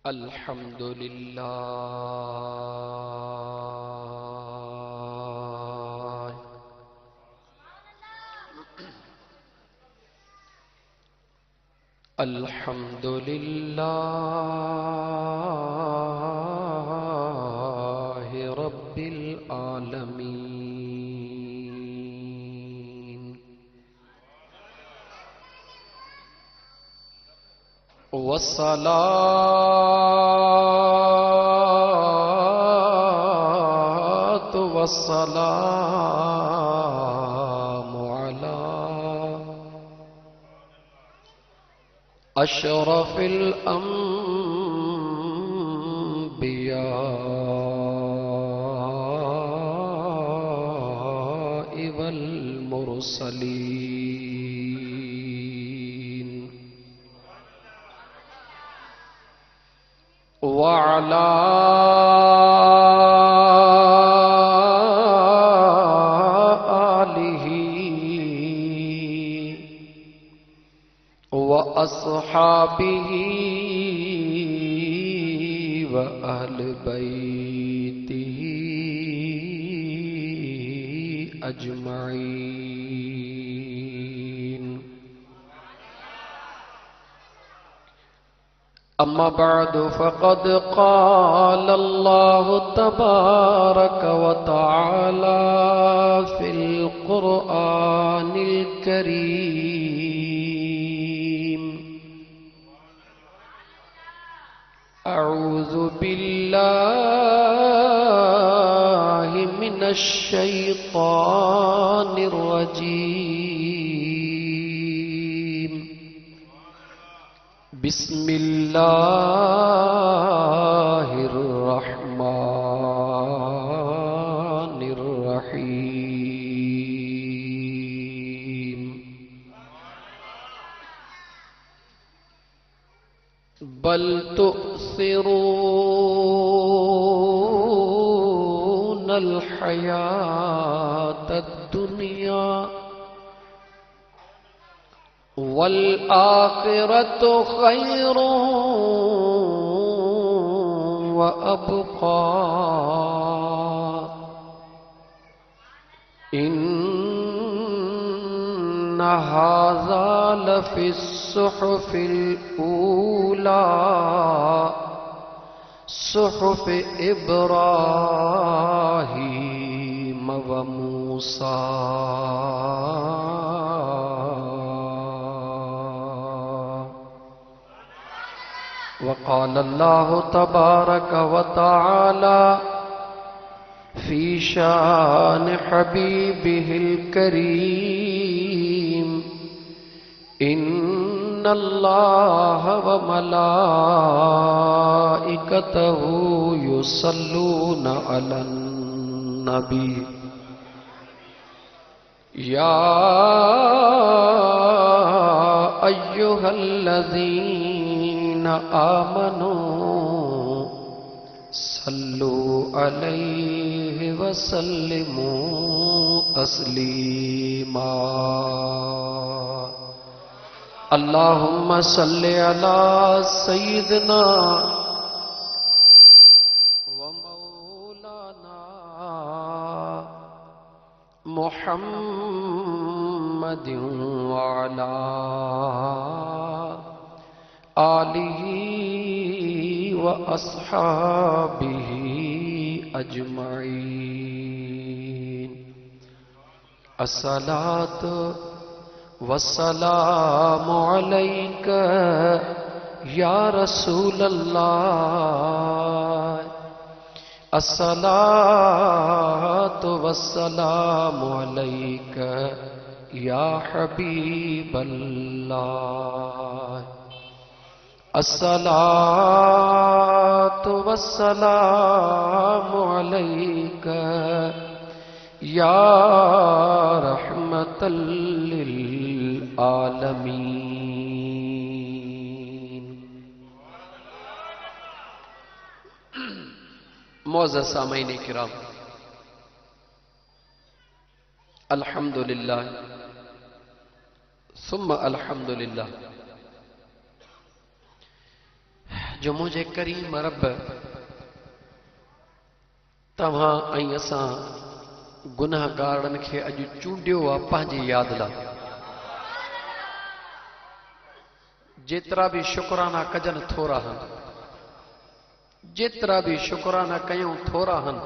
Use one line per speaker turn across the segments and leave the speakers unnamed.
अल्हम्दुलिल्लाह अल्हम्दुलिल्लाह रब्बिल आलमीन वस्सलातु वस्सलामु अला अशरफिल अंबिया वल मुरसलीन वअला व अस्हाबिही व अहल बैतिही अजमईन। अम्मा बअदु फ़क़द क़ाल अल्लाहु तबारक व तआला फ़िल क़ुरआनिल करीम अऊज़ु बिल्लाहि मिनश शैतानिर रजीम बिस्मिल्लाहिर रहमानिर रहीम। बल तुअसिरूनल हयातद दुनिया वल आखिरतु खैरुन व अबक़ा इन्न हाज़ा लफ़िस्सुहुफ़िल ऊला सुहुफ़ इब्राहीम व मूसा। वक़ाल अल्लाहु तबारक व तआला फ़ी शान हबीबिहिल करीम इन्नल्लाह व मलाइकतहु युसल्लूना अलन नबी या अय्युहल्लज़ीना आमनू सल्लु अलैहि व सल्लिमू तस्लीमा। अल्लाहुम्मा सल्लि अला सय्यिदिना व मौलाना मुहम्मदिन व अला आलिही व अस्हाबिही अजमईन। अस्सलातु वस्सलामु अलैका या रसूलल्लाह अस्सलातु वस्सलामु अलैका या हबीबल्लाह अस्सलातु वस्सलामु अलैका या रहमतल लिल आलमीन। मौज़ज़ सामईन किराम, अल्हम्दुलिल्लाह सुम्मा अल्हम्दुलिल्लाह जो मुझे करीम रब तव्हां ऐं असां गुनाहगारनि खे अॼु चूंडियो आहे पंहिंजी यादि लाइ। जेतिरा बि शुक्राना कजनि थोरा आहिनि, जेतिरा बि शुक्राना कयूं थोरा आहिनि।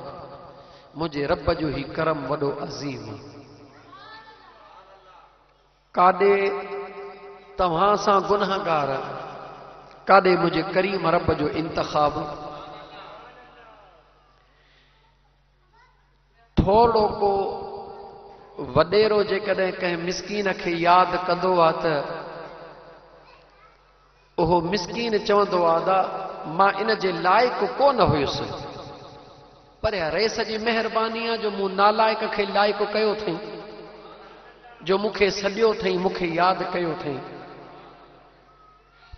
मुंहिंजे रब जो ही करम वॾो अज़ीम आहे। काॾे तव्हां सां गुनाहगार, काॾे मुंहिंजे करीम रब जो इंतखाब। थोरो को वॾेरो जेकॾहिं कंहिं मिसकीन खे यादि कंदो आहे त उहो मिसकीन चवंदो आहे मां इन जे लाइक़ कोन हुयुसि, पर रेस जी महिरबानी आहे जो मूं नालाइक खे लाइक़ कयो अथई, जो मूंखे सॾियो अथई, मूंखे यादि कयो अथई।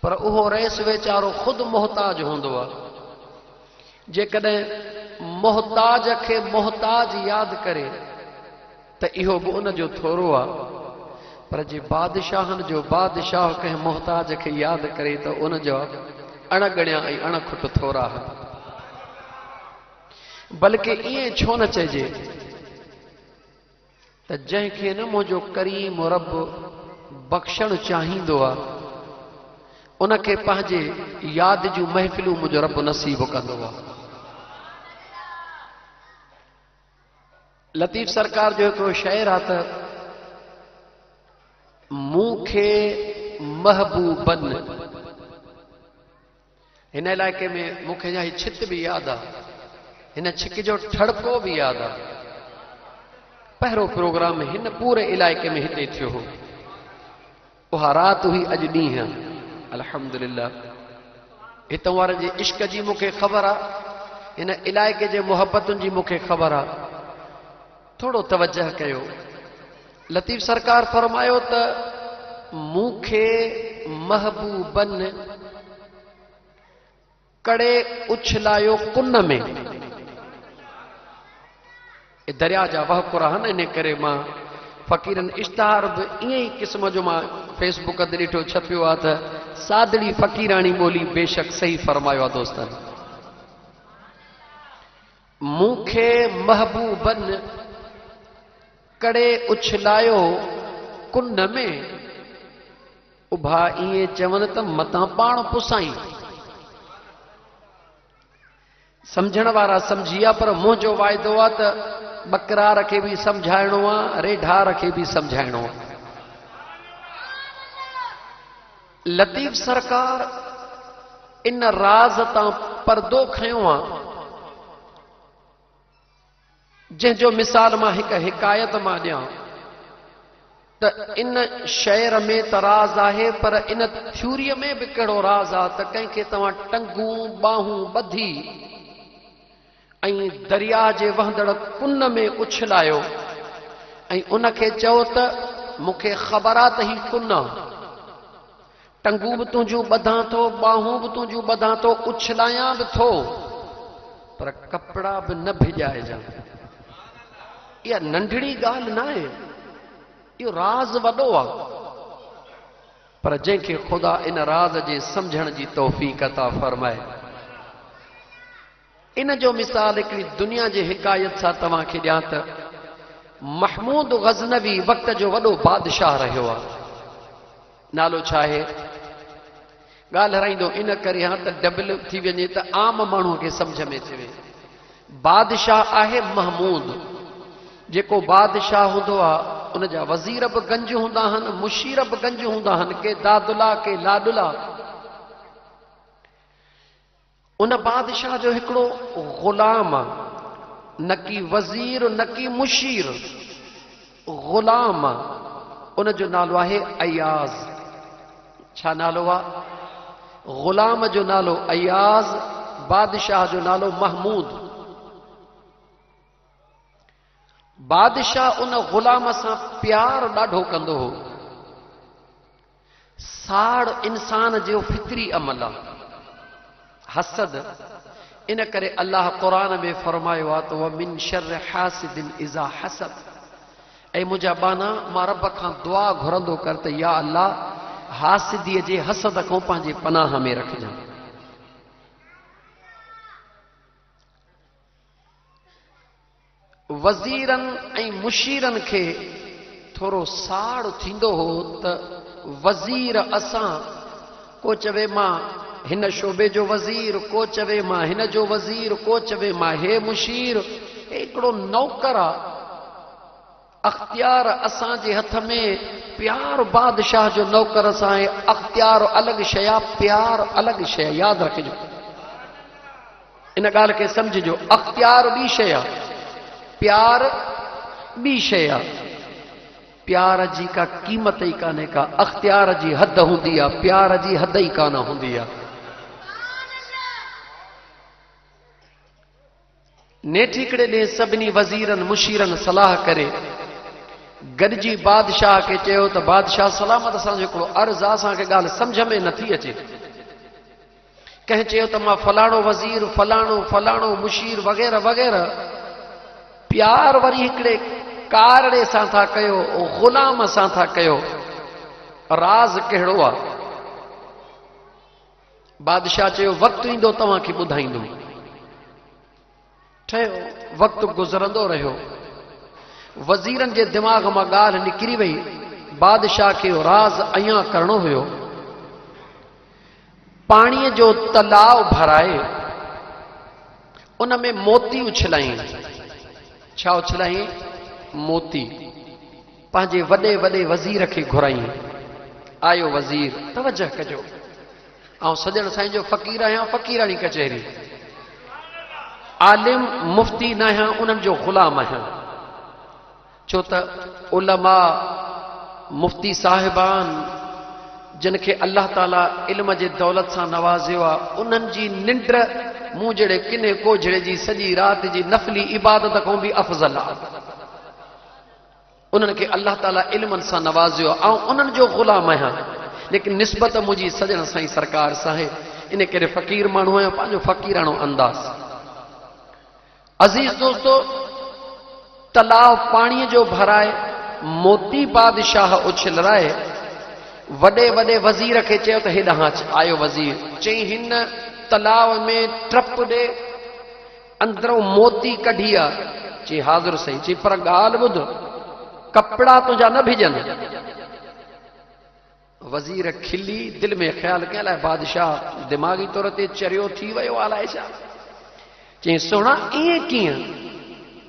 पर उहो रेस वीचारो ख़ुदि मोहताज हूंदो आहे। जेकॾहिं मोहताज खे मोहताज यादि करे त इहो बि उन जो थोरो आहे। पर जे बादशाहनि जो बादशाह कंहिं मोहताज खे यादि करे त उन जा अणगणिया ऐं अणखुट थोरा आहिनि। बल्कि ईअं छो न चइजे त जंहिंखे न मुंहिंजो करीम रब बख़्शणु चाहींदो आहे उनखे पंहिंजे यादि जूं महफ़िलूं मुंहिंजो रब नसीब कंदो आहे। लतीफ़ सरकार जो हिकिड़ो शेर आहे त मूंखे महबूबन, हिन इलाइक़े में मूंखे इहा छित बि यादि आहे, हिन छिक जो ठड़को बि यादि आहे। पहिरियों प्रोग्राम हिन पूरे इलाइक़े में हिते थियो हो। उहा राति हुई, अॼु ॾींहुं आहे। अल्हम्दुलिल्लाह हितां वारनि जे इश्क जी मूंखे ख़बर आहे, हिन इलाइक़े जे मुहबतुनि जी मूंखे ख़बर आहे। थोरो तवजह कयो। लतीफ़ सरकार फरमायो त मूंखे महबूबन कड़े उछलायो कुन में। दरिया जा वहकुर आहिनि, इन करे मां फ़क़ीरनि इश्तहार बि ईअं ई क़िस्म जो मां फेसबुक ते ॾिठो छपियो आहे त सादड़ी फ़क़ीराणी ॿोली बेशक सही फरमायो आहे दोस्तनि। मूंखे महबूबन कड़े उछलायो कुन में, उभा ईअं चवनि त मतां पाण पुसाई। सम्झण वारा सम्झिया, पर मुंहिंजो वाइदो आहे त बकरार खे बि सम्झाइणो आहे, रेढार खे बि सम्झाइणो आहे। लतीफ़ सरकार इन राज़ तां पर्दो खयो आहे, जंहिंजो मिसाल मां हिकु हिकायत मां ॾियां त इन शेर में त राज़ आहे, पर इन थ्यूरीअ में बि कहिड़ो राज़ आहे त कंहिंखे तव्हां टंगूं बाहूं ॿधी ऐं दरिया जे वहंदड़ कुन में उछलायो ऐं उनखे चओ त मूंखे ख़बर आहे त ही कुन आहे, टंगूं बि तुंहिंजूं ॿधां थो, बाहूं बि तुंहिंजूं ॿधां थो, उछलायां बि थो, पर कपिड़ा बि न भिॼाइजां। इहा नंढड़ी ॻाल्हि न आहे, इहो राज़ वॾो आहे। पर जंहिंखे ख़ुदा इन राज़ जे सम्झण जी तौफ़ीक़ अता फरमाए। इन जो मिसाल हिकिड़ी दुनिया जे हिकायत सां तव्हांखे ॾियां त महमूद गज़नवी वक़्त जो वॾो बादशाह रहियो आहे। नालो छा आहे? ॻाल्हि हराईंदो इन करे हा त डबल थी वञे त आम माण्हूअ खे सम्झ में अचे। बादशाह आहे महमूद। जेको बादशाह हूंदो आहे उन जा वज़ीर बि गंज हूंदा आहिनि, मुशीर बि गंज हूंदा आहिनि, के दादुला के लाडुला। उन बादशाह जो हिकिड़ो ग़ुलाम आहे, न की वज़ीर न की मुशीर, ग़ुलाम आहे। उन जो नालो आहे अयाज़। छा नालो आहे? ग़ुलाम जो नालो अयाज़, बादशाह जो नालो महमूद। बादशाह उन ग़ुलाम सां प्यार ॾाढो कंदो हो। साड़ इंसान जो फितरी अमल आहे, हसद। इन करे अल्लाह क़ुरान में फरमायो आहे त वमिन शर्र हासिदिन इज़ा हसद। ऐं मुंहिंजा बाना मां रब खां दुआ घुरंदो कर त या अल्लाह हासिदीअ जे हसद खां पंहिंजे पनाह में रखजां। वज़ीरनि ऐं मुशीरनि खे थोरो साड़ थींदो हो त वज़ीर असां, को चवे मां हिन शोबे जो वज़ीर, को चवे मां हिन जो वज़ीर, को चवे मां हे मुशीर। हिकिड़ो नौकर आहे, अख्तियार असांजे हथ में, प्यार बादशाह जो नौकर सां आहे। अख्तियार अलॻि शइ आहे, प्यार अलॻि शइ आहे, यादि रखिजो, इन ॻाल्हि खे सम्झिजो। अख्तियार ॿी शइ आहे, प्यार ॿी शइ आहे। प्यार जी का क़ीमत ई कान्हे का, अख्तियार जी हद हूंदी आहे, प्यार जी हद ई कान हूंदी आहे। नेठि हिकिड़े ॾींहुं सभिनी वज़ीरनि मुशीरनि सलाह करे गॾिजी बादशाह खे चयो त बादशाह सलामत, असांजो हिकिड़ो अर्ज़ आहे, असांखे ॻाल्हि सम्झ में नथी अचे। कंहिं चयो त मां फलाणो वज़ीर, फलाणो फलाणो मुशीर वग़ैरह वग़ैरह। प्यार वरी हिकिड़े कारड़े सां था कयो, ग़ुलाम सां था कयो। राज़ कहिड़ो आहे? बादशाह चयो वक़्तु ईंदो तव्हांखे ॿुधाईंदुमि। ठहियो, वक़्तु गुज़रंदो रहियो। वज़ीरनि जे दिमाग़ मां ॻाल्हि निकिरी वई, बादशाह खे राज़ अञा करणो हुयो। पाणीअ जो तलाव भराए उन में मोती उछलाईं। छा उछलाईं? मोती। पंहिंजे वॾे वॾे वज़ीर खे घुराईं। आयो वज़ीर, तवजह कजो, ऐं सॼण साईं जो फ़क़ीर आहियां, फ़क़ीराणी कचहरी। आलिम मुफ़्ती न आहियां, उन्हनि जो ग़ुलाम आहियां। छो त उलमा मुफ़्ती साहिबान जिन खे अल्लाह ताला इल्म जे दौलत सां नवाज़ियो आहे, उन्हनि जी निंड मूं जहिड़े किने कोझड़े जी सॼी राति जी नफ़ली इबादत खां बि अफ़ज़ल आहे। उन्हनि खे अल्लाह ताला इल्मनि सां नवाज़ियो आहे, ऐं उन्हनि जो ग़ुलाम आहियां। लेकिन निस्बत मुंहिंजी सॼण साईं सरकार सां आहे, इन करे फ़क़ीर माण्हू आहियां, पंहिंजो फ़क़ीराणो अंदाज़। अज़ीज़ दोस्तो, तलाव पाणीअ जो भराए मोती बादशाह उछलराए वॾे वॾे वज़ीर खे चयो त हेॾां आयो वज़ीर। चई हिन तलाव में ट्रप ॾे, अंदरों मोती कढी आहे। चई हाज़िर सही। चई पर ॻाल्हि ॿुध, कपिड़ा तुंहिंजा न भिजनि। वज़ीर खिली, दिलि में ख़्यालु कयं अलाए बादशाह दिमाग़ी तौर ते चरियो थी वियो अलाए छा। चई सुहिणा ईअं कीअं?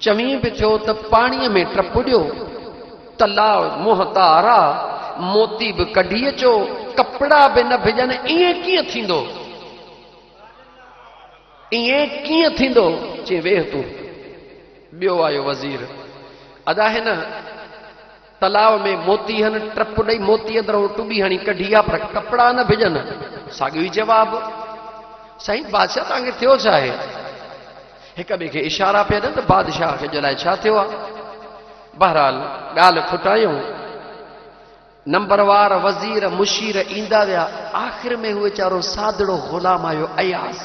चवीं बि थियो त पाणीअ में ट्रप ॾियो, तलाव मुहतार आहे, मोती बि कढी अचो, कपिड़ा बि न भिजनि, ईअं कीअं थींदो? ईअं कीअं थींदो? चई वेह तूं। ॿियो आयो वज़ीर। अदा हिन तलाव में मोती हन, ट्रप ॾेई मोती अंदरों टुॿी हणी कढी आहे, पर कपिड़ा न भिजनि। साॻियो ई जवाबु। साईं बादशाह तव्हांखे थियो छा आहे? हिक ॿिए खे इशारा पिया ॾियनि त बादशाह खे जे लाइ छा थियो आहे। बहरहाल ॻाल्हि खुटायूं। नंबरवार वज़ीर मुशीर ईंदा विया। आख़िर में उहो वीचारो सादड़ो ग़ुलाम आयो, अयाज़।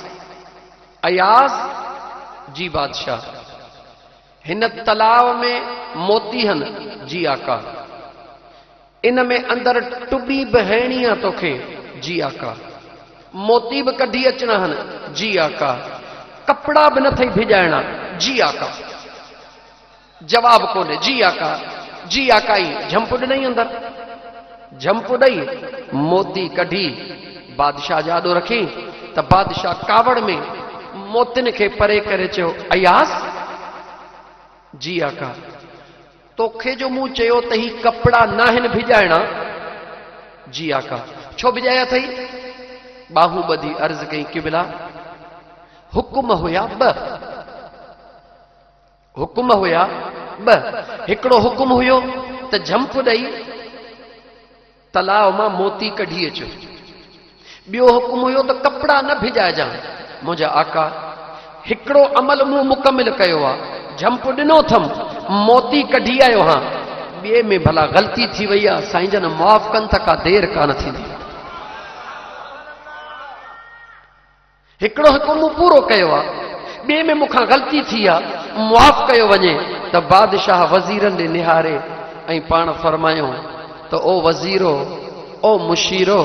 अयाज़ जी बादशाह, हिन तलाव में मोती हन। जी आका। इन में अंदर टुॿी बि हणी आहे तोखे। जी आका। मोती बि कढी अचणा हन। जी आका। कपिड़ा बि नथई भिजाइणा। जी आका। जवाब कोन्हे। जी आका। जी आका ई झंप ॾिनई अंदर। झंप ॾेई मोती कढी बादशाह जाॾो रखी त बादशाह कावड़ में मोतिन खे परे करे चयो, अयाज़। जी आका। तोखे जो मूं चयो त ही कपिड़ा न आहिनि भिजाइणा। जी आका। छो भिजाया अथई? बाहूं ॿधी अर्ज़ कई, क़िबला हुकुम हुया ॿ। हुकुम हुया ॿ। हिकिड़ो हुकुम हुयो त झंप ॾेई तलाव मां मोती कढी अचो। ॿियो हुकुम हुयो त कपिड़ा न भिजाइजां। मुंहिंजा आका, हिकिड़ो अमल मूं मुकमिल कयो आहे। झंप ॾिनो अथमि, मोती कढी आयो हां। ॿिए में भला ग़लती थी वई आहे, साईं जन माफ़ कनि त का देर कान थींदी। हिकिड़ो हुकुम मूं पूरो कयो आहे, ॿिए में मूंखां ग़लती थी आहे, मुआफ़ कयो वञे। त बादशाह वज़ीरनि ॾे निहारे ऐं पाण फरमायो त ओ वज़ीरो, ओ मुशीरो,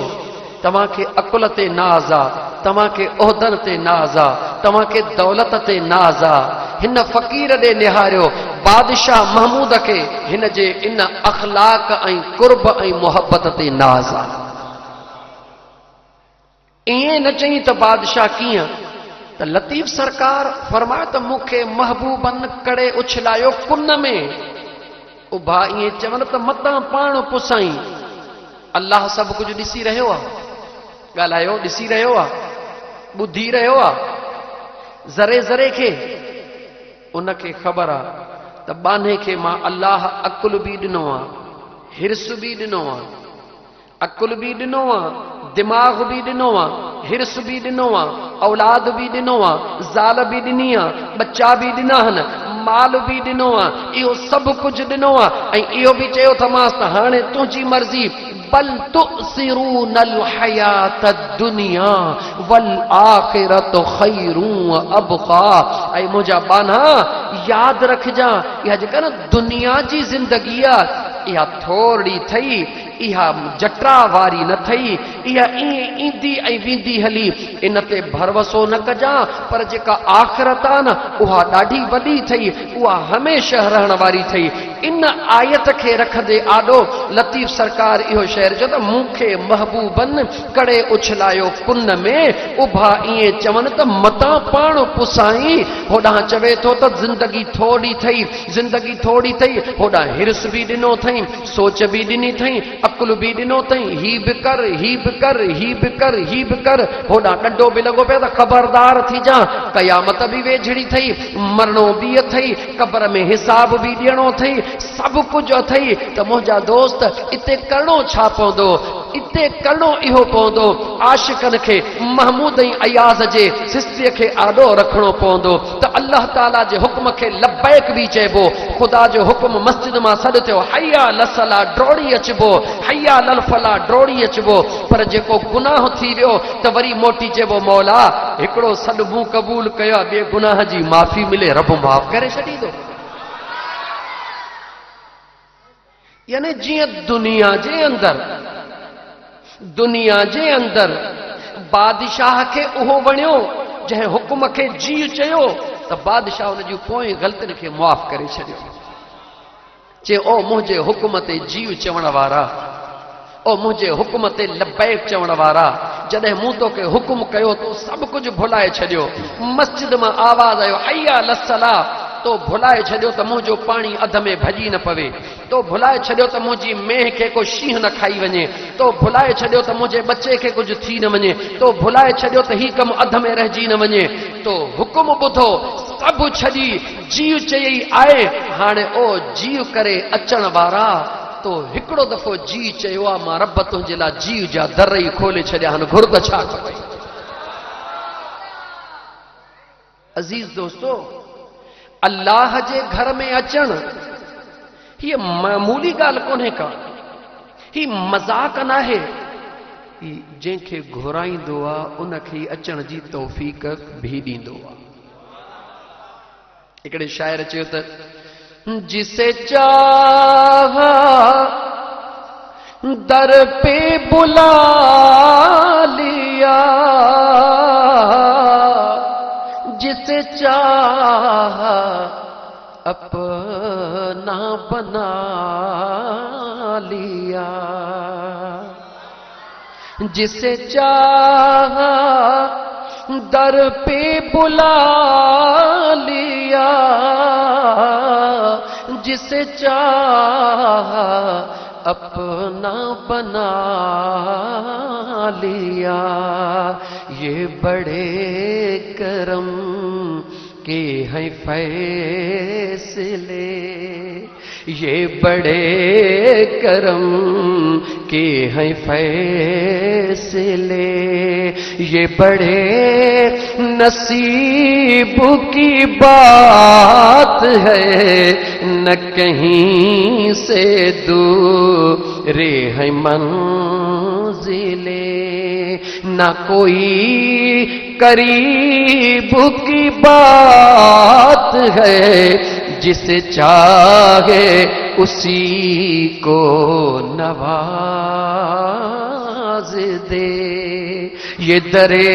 तव्हांखे अकुल ते नाज़ आहे, तव्हांखे उहिदनि ते नाज़ आहे, तव्हांखे दौलत ते नाज़ आहे। हिन फ़क़ीर ॾे निहारियो बादशाह महमूद के हिन जे इन अखलाक ऐं कुर्ब ऐं मोहब्बत ते नाज़ आहे। ईअं न चई त बादशाह कीअं, त लतीफ सरकार फरमाए त मूंखे महबूबन करे उछलायो कुन में। उभा ईअं चवनि त मतां पाण पुसाई। अल्लाह सभु कुझु ॾिसी रहियो आहे, ॻाल्हायो ॾिसी रहियो आहे, ॿुधी रहियो आहे। ज़रे ज़रे खे उनखे ख़बर आहे त बाने खे मां अल्लाह अकुल बि ॾिनो आहे, हिर्स बि ॾिनो आहे, अकुल बि ॾिनो आहे, दिमाग़ बि ॾिनो आहे, हिर्स बि ॾिनो आहे, औलाद बि ॾिनो आहे, ज़ाल बि ॾिनी आहे, बच्चा बि ॾिना आहिनि, माल बि ॾिनो आहे, इहो सभु कुझु ॾिनो आहे। ऐं इहो बि चयो थमांसि त हाणे तुंहिंजी मर्ज़ी, बल तुसिरूनल हयात दुनिया वल आखिरतु खैरुं व अबका। ऐं मुंहिंजा बाना यादि रखजां, इहा जेका न दुनिया जी ज़िंदगी आहे इहा थोरी थई, इहा जटरा वारी न थई, इहा ईअं ईंदी ऐं वेंदी हली, इन ते भरवसो न कजां। पर जेका आख़िरत आहे न उहा ॾाढी वॾी थई, उहा हमेशह रहण वारी थई। इन आयत खे रखंदे आॾो लतीफ़ सरकार इहो शेर जो त मूंखे महबूबन करे उछलायो कुन में। उभा ईअं चवनि त मतां पाण पुसाई। होॾां चवे थो त ज़िंदगी थोरी थई, ज़िंदगी थोरी थई, होॾां हिर्स बि ॾिनो अथई, सोच बि ॾिनी अथई, अकुल बि ॾिनो अथई, ही बि कर, ही बि कर, ही बि कर, ही बि कर। होॾां ॾंडो बि लॻो पियो त ख़बरदार थी जा, क़यामत बि वेझड़ी थई, मरणो बि अथई, क़ब्र में हिसाब बि ॾियणो अथई, सभु कुझु अथई। त मुंहिंजा दोस्त इते करणो छा पवंदो, इते करणो इहो पवंदो, आशिकनि खे महमूद ऐं अयाज़ जे सिस्तीअ खे आॾो रखणो पवंदो। त अल्लाह ताला जे हुक्म खे लब्बैक बि चइबो। ख़ुदा जो हुक्म मस्जिद मां सॾु थियो, हया लसला डोड़ी अचबो, हया ललफला डोड़ी अचबो। पर जेको गुनाह थी वियो त वरी मोटी चइबो, मौला हिकिड़ो सॾु मूं क़बूल कयो, ॿिए गुनाह जी माफ़ी मिले, रब माफ़ करे छॾींदो। यानी जीअं दुनिया जे अंदर बादशाह खे उहो वणियो जंहिं हुकुम खे जी चयो, त बादशाह हुन जूं पोइ ग़लतियुनि खे मुआफ़ करे छॾियो। चए ओ मुंहिंजे हुकुम ते जीव चवण वारा, ओ मुंहिंजे हुकुम ते लब्बैक चवण वारा, जॾहिं मूं तोखे हुकुम कयो तो सभु कुझु भुलाए छॾियो। मस्जिद मां आवाज़ आयो, हया लसला, तो भुलाए छॾियो त मुंहिंजो पाणी अध में भॼी न पवे, तो भुलाए छॾियो त मुंहिंजी मेंह खे को शींहं न खाई वञे, तो भुलाए छॾियो त मुंहिंजे बचे खे कुझु थी न वञे, तो भुलाए छॾियो त ही कमु अध में रहिजी न वञे। तो हुकुम ॿुधो, सभु छॾी जीव चयई आहे। हाणे ओ जीव करे अचण वारा, तो हिकिड़ो दफ़ो जी चयो आहे, मां रब तुंहिंजे लाइ जीव जा दर ई खोले छॾिया, हाणे घुर त छा खपे। अज़ीज़ दोस्तो, अल्लाह जे घर में अचण हीअ मामूली ॻाल्हि कोन्हे का, ही मज़ाक न आहे। जंहिंखे घुराईंदो आहे उनखे अचण जी तौफ़ीक़ भी ॾींदो आहे। हिकिड़े शाइर चयो त जिसे चाहा दर पे बुला लिया, जिसे चाहा अपना बना लिया, जिसे चाहा दर पे बुला लिया, जिसे चाहा अपना बना लिया। ये बड़े करम के हैं फैसले, ये बड़े करम के हैं फैसले, ये बड़े नसीब की बात है, न कहीं से दूर है मंजिले, न कोई करीब की बात है, जिसे चाहे उसी को नवाज दे। ये दरे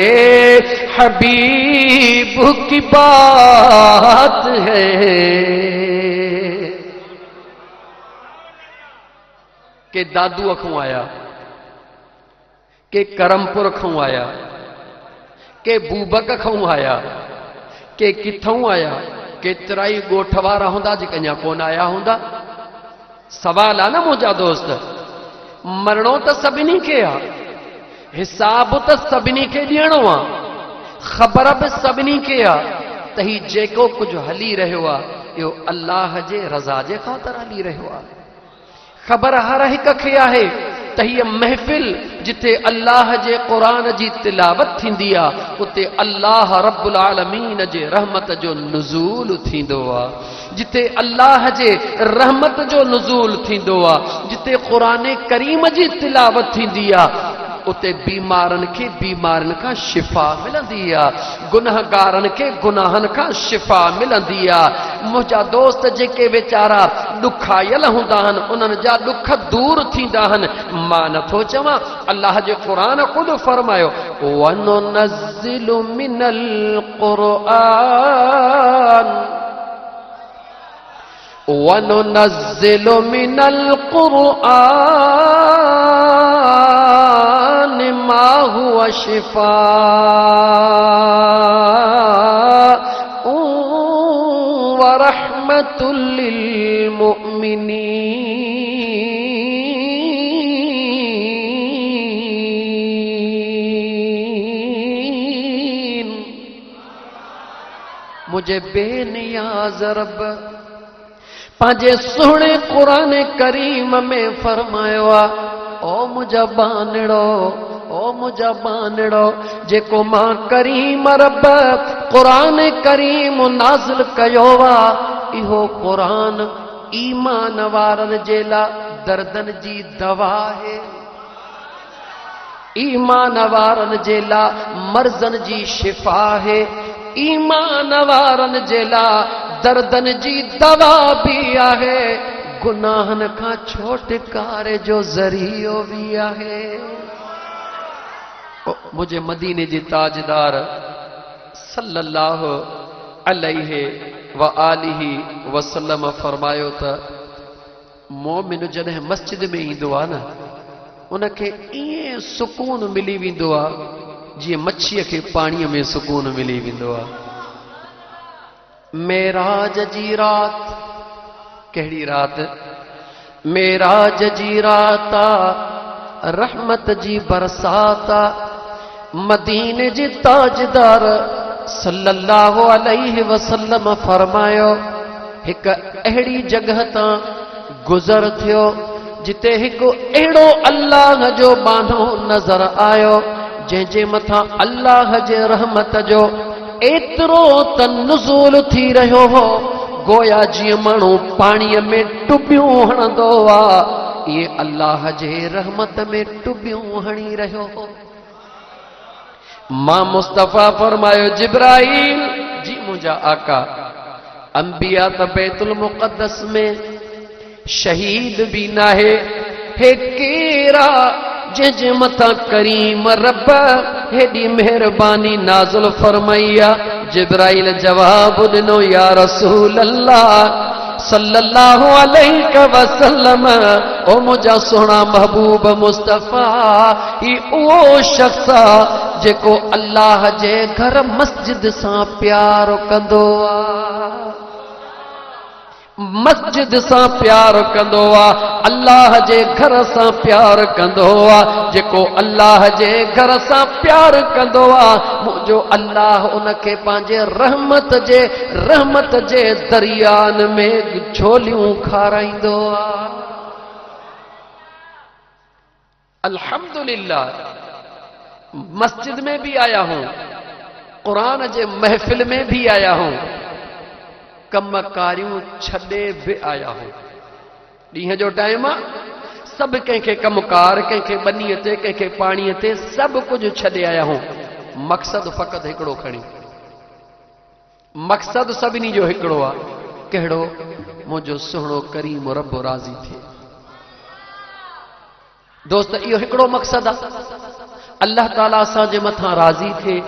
हबीब की बात है, के दादू खां आया, के करमपुर खां आया, के बूबक खां आया, के किथों आया, केतिरा ई ॻोठ वारा हूंदा जेके अञा कोन आया हूंदा। सवाल आहे न मुंहिंजा दोस्त, मरणो त सभिनी खे आहे, हिसाब त सभिनी खे ॾियणो आहे, ख़बर बि सभिनी खे आहे त ही जेको कुझु हली रहियो आहे इहो अल्लाह जे रज़ा जे ख़ातिर हली रहियो आहे। ख़बर हर हिक खे आहे त हीअ महफ़िल जिथे अल्लाह जे क़ुरान जी तिलावत थींदी आहे उते अल्लाह रब्बुल आलमीन जे रहमत जो नुज़ूल थींदो आहे। जिथे अल्लाह जे रहमत जो नुज़ूल थींदो आहे, जिथे क़ुरान करीम जी तिलावत थींदी आहे उते बीमारनि खे बीमारनि खां शिफ़ा मिलंदी आहे, गुनहगारनि खे गुनाहनि खां शिफ़ा मिलंदी आहे। मुंहिंजा दोस्त जेके वीचारा ॾुखायल हूंदा आहिनि उन्हनि जा ॾुख दूर थींदा आहिनि। मां नथो चवां, अल्लाह जे क़ुरान ख़ुदि फरमायो वनुनज़्ज़िलु मिनल क़ुरआन वनुनज़्ज़िलु मिनल क़ुरआन मा हुवा शिफ़ाअ व रहमतुल लिल मुमिनीन। मुझे बेनियाज़ रब पंहिंजे सुहिणे क़ुरान करीम में फरमायो आहे, ओ मुंहिंजा बानड़ो, ओ मुंहिंजा बानड़ो, जेको मां करीम रब क़ुरान करीम नाज़िल कयो आहे इहो क़ुरान ईमान वारनि जे लाइ दर्दनि जी दवा आहे, ईमान वारनि जे लाइ मर्ज़नि जी शिफ़ा आहे, ईमान वारनि जे लाइ दर्दनि जी दवा भी आहे, गुनाहनि खां छुटकारे जो ज़रियो भी आहे। मुझे मदीने जे ताजदार सल्लल्लाहु अलैहि व आलिहि वसल्लम फरमायो त मोमिन जॾहिं मस्जिद में ईंदो आहे न उनखे ईअं सुकून मिली वेंदो आहे जीअं मच्छीअ खे पाणीअ में सुकून मिली वेंदो आहे। मेराज जी रात, कहिड़ी रात? मेराज जी रात रहमत जी बरसात, मदीने जे ताजदार सल्लल्लाहु अलैहि वसल्लम फरमायो हिक अहिड़ी जगह तां गुज़र थियो जिते हिकु अहिड़ो अल्लाह जो बानो नज़र आयो जंहिंजे मथां अल्लाह जे रहमत जो एतिरो त नुज़ूल थी रहियो हो गोया जीअं माण्हू पाणीअ में टुबियूं हणंदो आहे इहे अल्लाह जे रहमत में टुबियूं हणी रहियो हो। मां मुस्तफ़ा फरमायो जिब्राईल जी मुंहिंजा आका अंबिया त बैतुल मुक़द्दस में शहीद भी नाहे, हे केरा जंहिंजे मथां करीम रब हेॾी मेहरबानी नाज़िल फरमाई आहे। जिब्राईल जवाब ॾिनो या रसूल अल्लाह सल्लल्लाहु अलैहि वसल्लम, ओ मुंहिंजा सुहिणा महबूब मुस्तफ़ा ही उहो शख्स आहे जेको अल्लाह जे घर मस्जिद सां प्यार कंदो आहे, मस्जिद सां प्यार कंदो आहे, अल्लाह जे घर सां प्यार कंदो आहे। जेको अल्लाह जे घर सां प्यार कंदो आहे मुंहिंजो अल्लाह उनखे पंहिंजे रहमत जे दरियान में झोलियूं खाराईंदो आहे। अल्हम्दुलिल्लाह मस्जिद में भी आया हूं, कुरान जे महफिल में भी आया हूं, कमकारियूं छॾे बि आया हूं। ॾींहं जो टाइम आहे, सभु कंहिंखे कमकार, कंहिंखे ॿनीअ ते, कंहिंखे पाणीअ ते, सभु कुझु छॾे आया हूं। मक़सदु फ़क़ति हिकिड़ो खणी, मक़सदु सभिनी जो हिकिड़ो आहे, कहिड़ो? मुंहिंजो सुहिणो करीम रब राज़ी थिए। दोस्त इहो हिकिड़ो मक़सदु आहे, अल्लाह ताला असांजे मथां राज़ी थिए,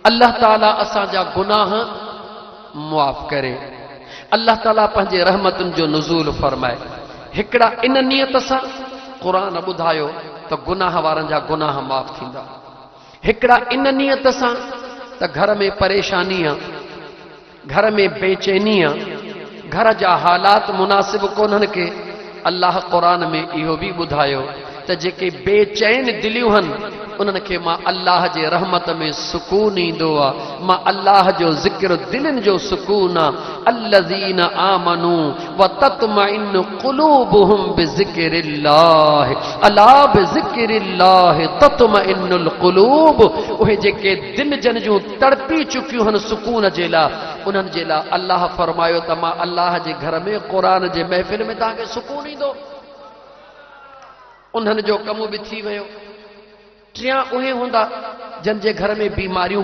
अल्लाह ताला असांजा गुनाह मुआफ़ करे, अल्लाह ताला पंहिंजे रहमतुनि जो नुज़ूल फरमाए। हिकिड़ा इन नियत सां क़ुरान ॿुधायो त गुनाह वारनि जा गुनाह माफ़ थींदा, हिकिड़ा इन नियत सां त घर में परेशानी आहे, घर में बेचैनी आहे, घर जा हालात मुनासिब कोन्हनि के अल्लाह क़ुरान में इहो बि ॿुधायो त जेके बेचैन दिलियूं आहिनि उन्हनि खे मां अल्लाह जे रहमत में सुकून ईंदो आहे, मां अल्लाह जो ज़िक्र दिलनि जो सुकून आहे। अल्लज़ीन आमनू व तत्मइन्नु क़ुलूबुहुम बिज़िक्रिल्लाह अला बिज़िक्रिल्लाह तत्मइन्नुल क़ुलूब। उहे जेके दिल जन जूं तड़पी चुकियूं आहिनि सुकून जे लाइ, उन्हनि जे लाइ अल्लाह फरमायो त मां अल्लाह जे घर में क़ुरान जे महफ़िल में तव्हांखे सुकून ईंदो। उन्हनि जो कम बि थी वियो। टियां उहे हूंदा जन जे घर में बीमारियूं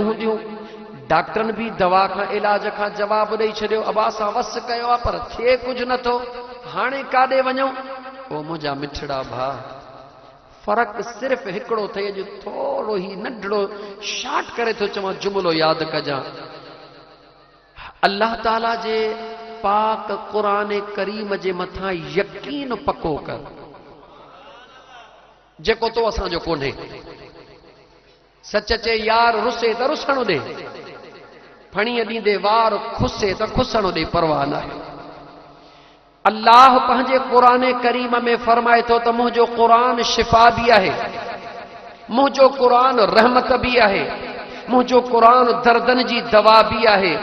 हूंदियूं, डॉक्टरनि बि दवा खां इलाज खां जवाब ॾेई छॾियो, अब असां वस कयो आहे पर थिए कुझु नथो, हाणे काॾे वञूं? ओ मुंहिंजा मिठड़ा भाउ, फ़र्क़ु सिर्फ़ हिकिड़ो थिए जो थोरो ई नंढड़ो शार्ट करे थो चवां, जुमिलो यादि कजां। अल्लाह ताला जे पाक क़ुरान करीम जे मथां यकीन पको कर, जेको तो असांजो कोन्हे। सच चे यार रुसे त रुसण ॾे, फणीअ ॾींदे वार खुसे त खुसण ॾे, परवाह न आहे। अल्लाह पंहिंजे क़ुरान करीम में फरमाए थो त मुंहिंजो क़ुरान शिफ़ा बि आहे, मुंहिंजो क़ुरान रहमत बि आहे, मुंहिंजो क़ुरान दर्दनि जी दवा बि आहे,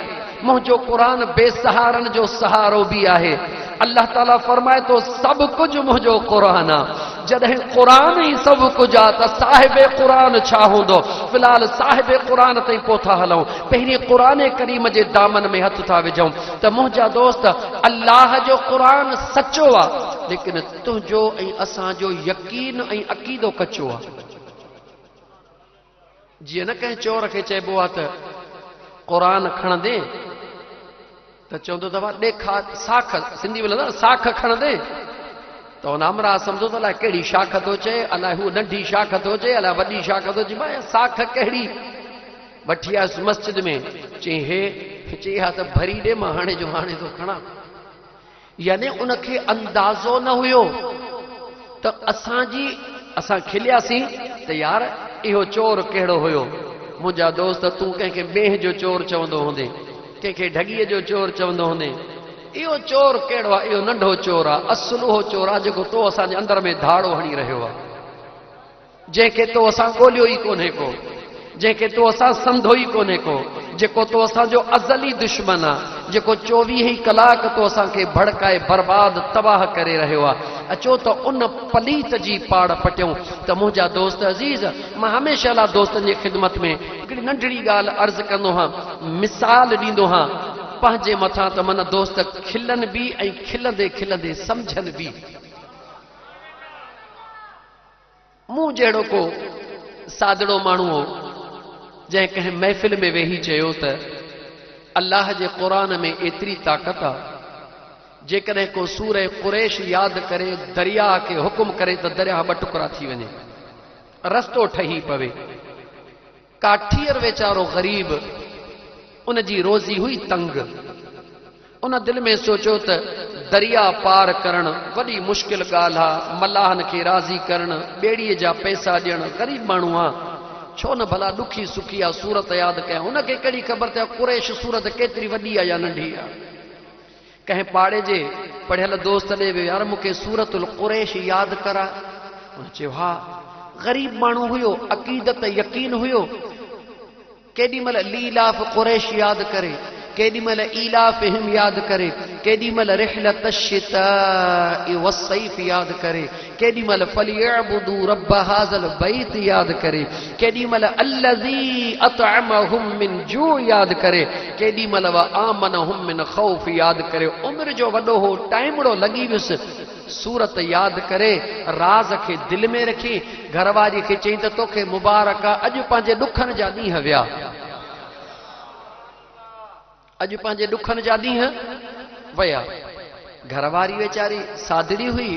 मुंहिंजो क़ुरान बेसहारनि जो सहारो बि आहे। अल्लाह ताला फरमाए थो सभु कुझु मुंहिंजो क़ुरान आहे। जॾहिं क़ुरान ई सभु कुझु आहे त साहिब क़ुरान छा हूंदो? फ़िलहाल साहिब क़ुरान ताईं पोइ था हलूं, पहिरीं क़ुरान करीम जे दामन में हथ था विझूं त मुंहिंजा दोस्त अल्लाह जो क़ुरान सचो आहे, लेकिन तुंहिंजो ऐं असांजो यकीन ऐं अक़ीदो कचो आहे। जीअं न कंहिं चोर खे चइबो आहे त क़ुरान खणंदे त चवंदो दफ़ा ॾेखार साख, सिंधी में लॻंदो साख खणंदे त हुन अमरा सम्झो त अलाए कहिड़ी शाख थो चए, अलाए हू नंढी शाख थो चए, अलाए वॾी शाख थो चए, भाई साख कहिड़ी? वठी आयुसि मस्जिद में, चई हे, चई हा त भरी ॾे, मां हाणे जो हाणे थो खणा। यानी उनखे अंदाज़ो न हुयो त असां खिलियासीं त यार इहो चोर कहिड़ो हुयो। मुंहिंजा दोस्त तूं कंहिंखे ॿेह जो चोर चवंदो हूंदे, कंहिंखे ढॻीअ जो चोर चवंदो हूंदे, इहो चोर कहिड़ो आहे? इहो नंढो चोर आहे। असुल उहो चोर आहे जेको तो असांजे अंदर में धाड़ो हणी रहियो आहे, जंहिंखे तो असां ॻोल्हियो ई कोन्हे को, जंहिंखे तो असां सम्झो ई कोन्हे को, जेको तो असांजो अज़ली दुश्मन आहे, जेको 24 कलाक तो असांखे भड़काए बर्बाद तबाह करे रहियो आहे। अचो त उन पलीत जी पाड़ पटियूं। त मुंहिंजा दोस्त अज़ीज़, मां हमेशह लाइ दोस्तनि जी ख़िदमत में हिकिड़ी नंढड़ी ॻाल्हि अर्ज़ु कंदो हां, मिसाल ॾींदो हां पंहिंजे मथां, त मन दोस्त खिलनि बि ऐं खिलंदे खिलंदे सम्झनि बि। मूं जहिड़ो को सादड़ो माण्हू हो जंहिं कंहिं महफ़िल में वेही चयो त अल्लाह जे क़ुरान में एतिरी ताक़त आहे, जेकॾहिं को सूरह क़ुरैश यादि करे दरिया खे हुकुम करे त दरिया 2 टुकड़ा थी वञे, रस्तो ठही पवे। काठीअर वेचारो ग़रीब, उन जी रोज़ी हुई तंग, उन दिल में सोचियो त दरिया पार करणु वॾी मुश्किल ॻाल्हि आहे, मलाहनि खे राज़ी करणु, ॿेड़ीअ जा पैसा ॾियणु, ग़रीब माण्हू आहे, छो न भला ॾुखी सुखी आहे सूरत यादि कयां। उनखे कहिड़ी ख़बर त क़ुरैश सूरत केतिरी वॾी आहे या नंढी आहे। कंहिं पाड़े जे पढ़ियल दोस्त ॾे वियो, यार मूंखे सूरतुल क़ुरैश यादि करा। हुन चयो हा। ग़रीब माण्हू हुयो, अक़ीदत यकीन हुयो, केॾी महिल लीलाफ क़ुरैश यादि करे, केॾी महिल ईलाफ हिम यादि करे, केॾी महिल रिहलत शिताइ वस्सैफ यादि करे, केॾी महिल फलियअबुदू रब्ब हाज़ल बैत यादि करे, केॾी महिल अल्लज़ी अतअमहुम मिन जू यादि करे, केॾी महिल व आमनहुम मिन खौफ यादि करे। उमिरि जो वॾो हो, टाइमड़ो लॻी वियुसि सूरत यादि करे, राज़ खे दिल में रखी घरवारी खे चई त तोखे मुबारक आहे, अॼु पंहिंजे ॾुखनि जा ॾींहं विया, अॼु पंहिंजे ॾुखनि जा ॾींहं विया। घरवारी वेचारी सादड़ी हुई,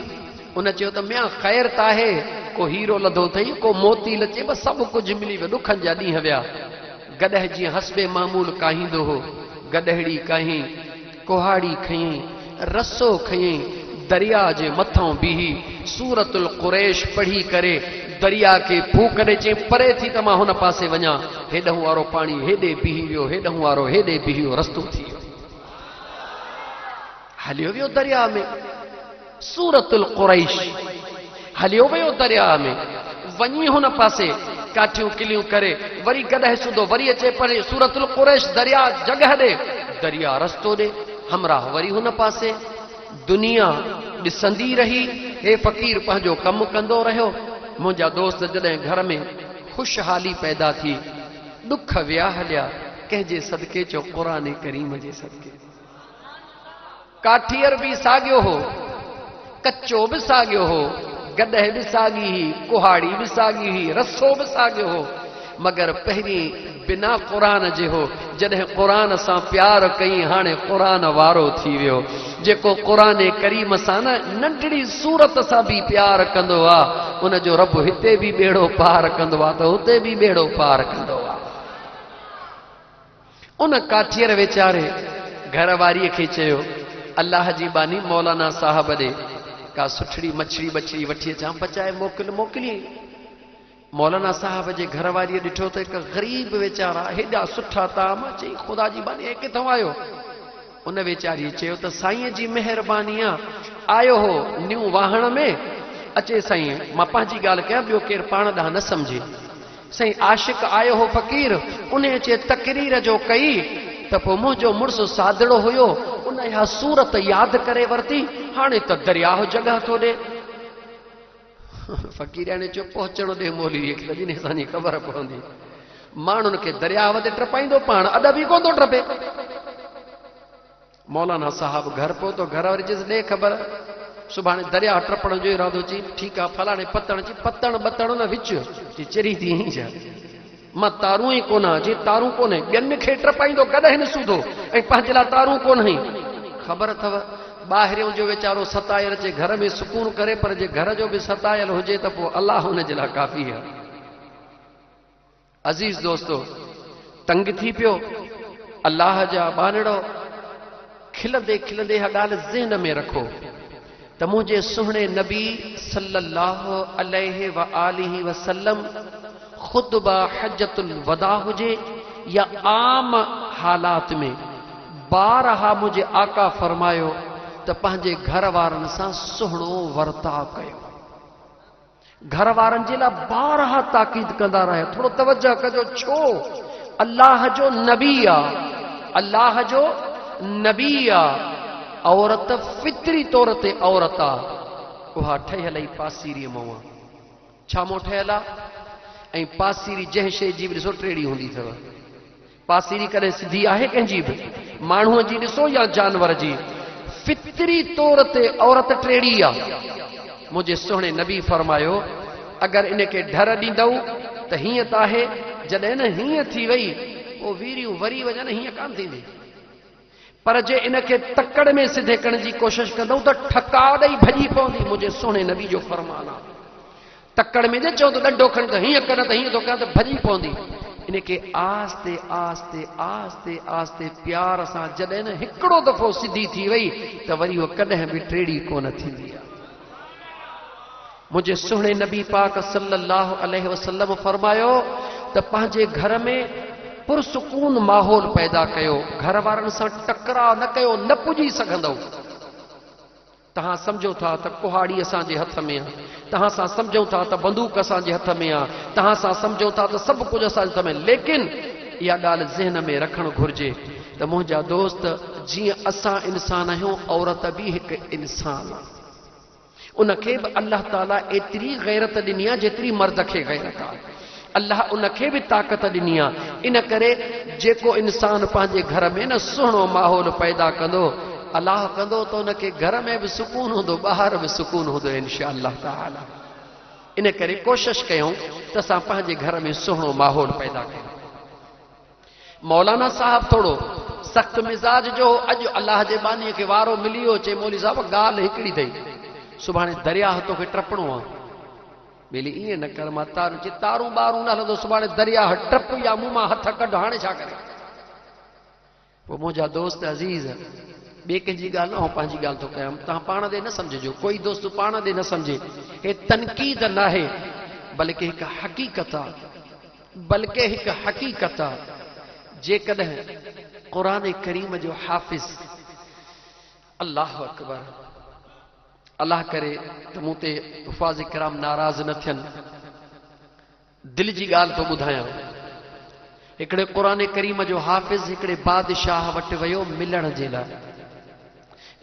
उन चयो त मियां ख़ैर त आहे, को हीरो लधो अथई, को मोती लचे, बसि सभु कुझु मिली वियो, ॾुखनि जा ॾींहं विया। गॾहि जीअं हसबे मामूल काहींदो हो, गॾहड़ी काहीं, कुहाड़ी खईं, रसो खयई दरिया जे मथों बीही सूरतुल कुरैश पढ़ी करे दरिया के फूक ॾे चई परे थी त मां हुन पासे वञा हेॾहूं वारो पाणी हेॾे बीही वियो हेॾहूं वारो हेॾे बीही वियो रस्तो थी वियो हलियो वियो दरिया में सूरतुल कुरैश हलियो वियो दरिया में वञी हुन पासे काठियूं किलियूं करे वरी कॾहिं सुधो वरी अचे परे सूरतुल कुरैश दरिया जगह ॾे दरिया रस्तो ॾे हमराह वरी हुन पासे दुनिया ॾिसंदी रही हे फ़क़ीर पंहिंजो कमु कंदो रहियो मुंहिंजा दोस्त जॾहिं घर में ख़ुशहाली पैदा थी ॾुख विया हलिया कंहिंजे सदके चो क़ुरान करीम जे सदके काठियर बि साॻियो हो कच्चो बि साॻियो हो गॾह बि साॻी ही कुहाड़ी बि साॻी ही रसो बि साॻियो हो मगर पहिरीं बिना क़ुरान जे हो जॾहिं क़ुरान सां प्यार कई हाणे क़ुरान वारो थी वियो जेको क़ुरान करीम सां न नंढड़ी सूरत सां बि प्यार कंदो आहे उन जो रब हिते बि बेड़ो पार कंदो आहे त हुते बि बेड़ो पार कंदो आहे उन काठियर वीचारे घर वारीअ खे चयो अल्लाह जी बानी मौलाना साहब ॾे का सुठड़ी मछली बछड़ी वठी अचां पचाए मोकिली मौलाना साहब जे घर वारीअ ॾिठो त हिकु ग़रीब वीचारा हेॾा सुठा ताम चई ख़ुदा जी बानी किथां आयो उन वीचारीअ चयो त साईं जी महिरबानी आहे आयो हो न्यू वाहण में अचे साईं मां पंहिंजी ॻाल्हि कयां ॿियो केरु पाण ॾांहुं न सम्झे साईं आशिक आयो हो फ़क़ीर उन जे तकरीर जो कई त पोइ मुंहिंजो मुड़ुसु सादड़ो हुयो उन इहा सूरत यादि करे वरिती हाणे त दरियाह जॻह थो ॾे फ़क़ीर हाणे चयो पहुचणो ॾे मौलवीअ खे जिन असांजी ख़बर पवंदी माण्हुनि खे दरियाह ते टपाईंदो पाण अॾ बि कोन थो टपे मौलाना साहब घर पहुतो घर वारी चइसि ॾे ख़बर सुभाणे दरिया टपण जो इरादो चई ठीकु आहे फलाणे पतण चई पतण बतण न विच चई चरी थी ईं छा मां तारूं ई कोन जे तारूं कोन्हे ॿियनि खे टपाईंदो कॾहिं न सूधो ऐं पंहिंजे लाइ तारूं कोन हुई ख़बर अथव ॿाहिरियों जो वीचारो सतायल जे घर में सुकून करे पर जे घर जो बि सतायल हुजे त पोइ अलाह हुन जे लाइ काफ़ी आहे अज़ीज़ दोस्तो तंग थी पियो अलाह जा बानड़ो खिलंदे खिलंदे इहा ॻाल्हि ज़हन में रखो त मुंहिंजे सुहिणे नबी सल्लल्लाहु अलैहि व आलिहि वसल्लम खुतबा हजतुल वदा हुजे या आम हालात में बारहा मुझे आका फरमायो त पंहिंजे घर वारनि सां सुहिणो वर्ताव कयो घर वारनि जे लाइ बारहा ताकीद कंदा रहिया थोरो तवजह कजो छो अल्लाह जो नबी आहे अल्लाह जो नबी आहे औरत फितरी तौर ते औरत आहे उहा ठहियल ई पासीरीअ मां छा मूं ठहियल आहे ऐं पासीरी जंहिं शइ जी बि ॾिसो टेड़ी हूंदी अथव पासीरी कॾहिं सिधी आहे कंहिंजी बि माण्हूअ जी ॾिसो या जानवर जी फितरी तौर ते औरत टेड़ी आहे मुंहिंजे सुहिणे नबी फरमायो अगरि इन खे ढर ॾींदव त हीअं त आहे जॾहिं न हीअं थी वई पोइ वीरियूं वरी वञनि हीअं कान थींदी पर जे इन खे तकड़ में सिधे करण जी कोशिशि कंदव त ठका ॾेई भॼी पवंदी मुंहिंजे सुहिणे नबी जो फरमान आहे तकड़ में जे चओ त ॾंडो खणी त हीअं कर त हीअं थो कयां त भॼी पवंदी इनखे आस्ते आस्ते आस्ते आस्ते प्यार सां जॾहिं न हिकिड़ो दफ़ो सिधी थी वई त वरी उहा कॾहिं बि टेड़ी कोन थींदी आहे मुंहिंजे सुहिणे नबी पाक सल्लल्लाहु अलैहि वसल्लम फरमायो त पंहिंजे घर में पुरसुकून माहौल पैदा कयो घर वारनि सां टकराव न कयो न पुॼी सघंदव तव्हां सम्झो था त कुहाड़ी असांजे हथ में आहे तव्हां सां सम्झो था त बंदूक असांजे हथ में आहे तव्हां सां सम्झो था त सभु कुझु असांजे हथ में लेकिन इहा ॻाल्हि ज़हन में रखणु घुरिजे त मुंहिंजा दोस्त जीअं असां इंसान आहियूं औरत बि हिकु इंसान आहे उनखे बि अल्लाह ताला एतिरी गैरत ॾिनी आहे जेतिरी मर्द खे गैरत आहे अल्लाह उनखे बि ताक़त ॾिनी आहे इन करे जेको इंसान पंहिंजे घर में न सुहिणो माहौल पैदा कंदो अल्लाह कंदो त उनखे घर में बि सुकून हूंदो ॿाहिरि बि सुकून हूंदो इंशा अल्लाह ताला इन करे कोशिशि कयूं त असां पंहिंजे घर में सुहिणो माहौल पैदा कयूं मौलाना साहब थोरो सख़्त मिज़ाज जो अॼु अल्लाह जे बानीअ खे वारो मिली वियो चए मौली साहब ॻाल्हि हिकिड़ी अथई सुभाणे दरिया तोखे टपणो आहे बेली ईअं न कर मां तारूं ॿारूं न हलंदो सुभाणे दरिया टप या मूं मां हथ कढ हाणे छा करे पोइ मुंहिंजा दोस्त अज़ीज़ ॿिए कंहिंजी ॻाल्हि न पंहिंजी ॻाल्हि थो कयां तव्हां पाण ते न सम्झिजो कोई दोस्त पाण ते न सम्झे हे तनक़ीद न आहे बल्कि हिकु हक़ीक़त आहे बल्कि हिकु हक़ीक़त आहे जेकॾहिं क़ुरान करीम जो हाफ़िज़ अल्लाह अकबर अल्लाह करे त मूं ते हुफ़ाज़ किराम नाराज़ न थियनि दिल जी ॻाल्हि थो ॿुधायां हिकिड़े क़ुरान करीम जो हाफ़िज़ हिकिड़े बादशाह वटि वियो मिलण जे लाइ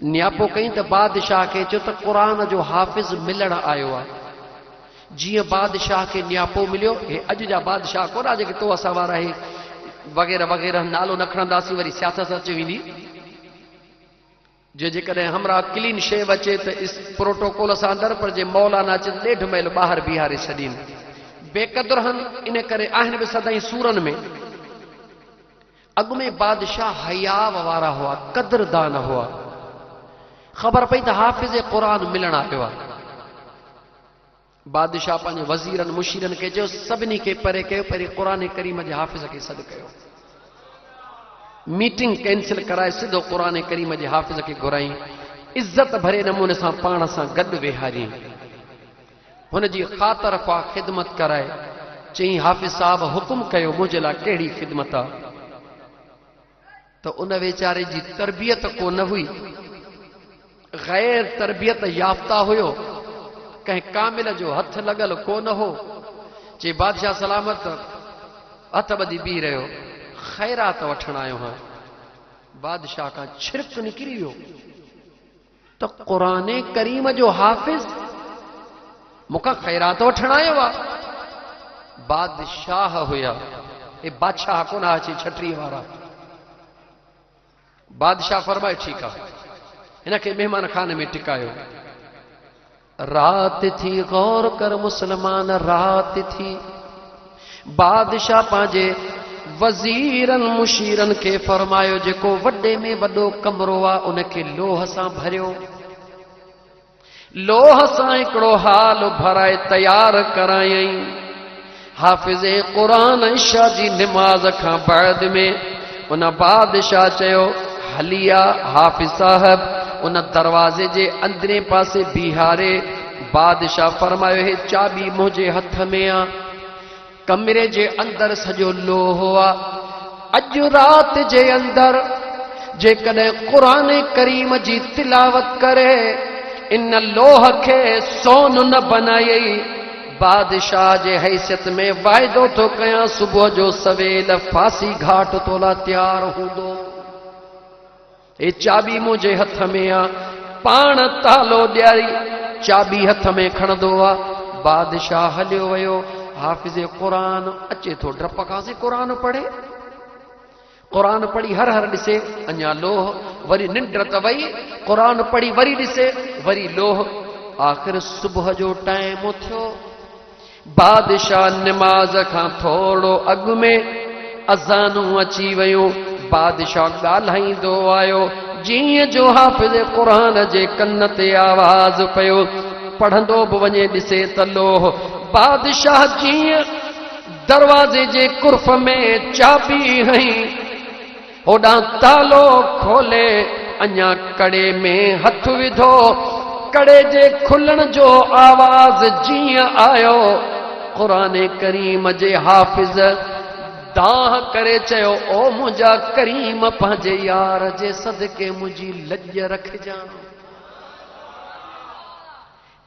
नियापो कई त बादशाह खे चयो त क़ुरान जो हाफ़िज़ मिलण आयो आहे जीअं बादशाह खे नियापो मिलियो हे अॼु जा बादशाह कोन जेके तो असां वारा हे वग़ैरह वग़ैरह नालो न खणंदासीं वरी सियासत अची वेंदी जेकॾहिं हमरा क्लीन शेव अचे त इस प्रोटोकॉल सां अंदरि पर जे मौलाना अचे ॾेढ मैल ॿाहिरि बीहारे छॾीनि बेक़दुर हन इन करे आहिनि बि सदाईं सूरनि में अॻु में बादशाह हयाव वारा हुआ क़दरदान हुआ ख़बर पई त हाफ़िज़ क़ुरान मिलण आयो आहे बादशाह पंहिंजे वज़ीरनि मुशीरनि खे चयो सभिनी खे परे कयो पहिरीं क़ुरान करीम जे हाफ़िज़ खे सॾु कयो मीटिंग कैंसिल कराए सिधो क़ुरान करीम जे हाफ़िज़ खे घुराई इज़त भरे नमूने सां पाण सां गॾु वेहारी हुनजी ख़ातिर ख़्वाह ख़िदमत कराए चई हाफ़िज़ साहब हुकुम कयो मुंहिंजे लाइ कहिड़ी ख़िदमत आहे त उन वीचारे जी तरबियत को न हुई गैर तरबियत याफ़्ता हुयो कंहिं कामिल जो हथ लॻल कोन हो जे बादशाह सलामत हथ ॿधी बीह रहियो ख़ैरात वठण आयो हां बादशाह खां छिरक निकिरी वियो त क़ुरान करीम जो हाफ़िज़ मूंखां ख़ैरात वठण आयो आहे बादशाह हुया हे बादशाह कोन अचे छटरीअ वारा बादशाह फरमाए ठीकु आहे हिन खे महिमान खाने में टिकायो रात थी गौर कर मुसलमान रात थी बादशाह पंहिंजे वज़ीरनि मुशीरनि खे फरमायो जेको वॾे में वॾो कमरो आहे उनखे लोह सां भरियो लोह सां हिकिड़ो हाल भराए तयार करायई हाफ़िज़ क़ुरान इशा जी निमाज़ खां बाद में उन बादशाह चयो हलिया हाफ़िज़ साहब उन दरवाजे जे अंदरे पासे बीहारे बादशाह फरमायो हे चाबी मुंहिंजे हथ में आहे कमरे जे अंदरि सॼो लोह आहे अॼु राति जे अंदरि जेकॾहिं क़ुरान करीम जी तिलावत करे इन लोह खे सोन न बनायई बादशाह जे हैसियत में वाइदो थो कयां सुबुह जो सवेल फांसी घाट तोला तयार हूंदो हे चाबी मुंहिंजे हथ में आहे पाण तालो ॾियारी चाबी हथ में खणंदो आहे बादशाह हलियो वियो हाफ़िज़ क़ुरान अचे थो डप खां से क़ुरान पढ़े क़ुरान पढ़ी हर हर ॾिसे अञा लोह वरी निंड त वई क़ुरान पढ़ी वरी ॾिसे वरी लोह आख़िर सुबुह जो टाइम थियो बादशाह निमाज़ खां थोरो अॻु में अज़ानूं अची वयूं बादशाह ॻाल्हाईंदो आयो जीअं जो हाफ़िज़ क़ुरान जे कन ते आवाज़ पियो पढ़ंदो बि वञे ॾिसे त लोह बादशाह जीअं दरवाजे जे कुर्फ़ में चाबी हई होॾां तालो खोले अञा कड़े में हथ विधो कड़े जे खुलण जो आवाज़ जीअं आयो क़ुरान करीम जे हाफ़िज़ दाह करे चयो ओ मुंहिंजा करीम पंहिंजे यार जे सदके मुंहिंजी लॼ रखजां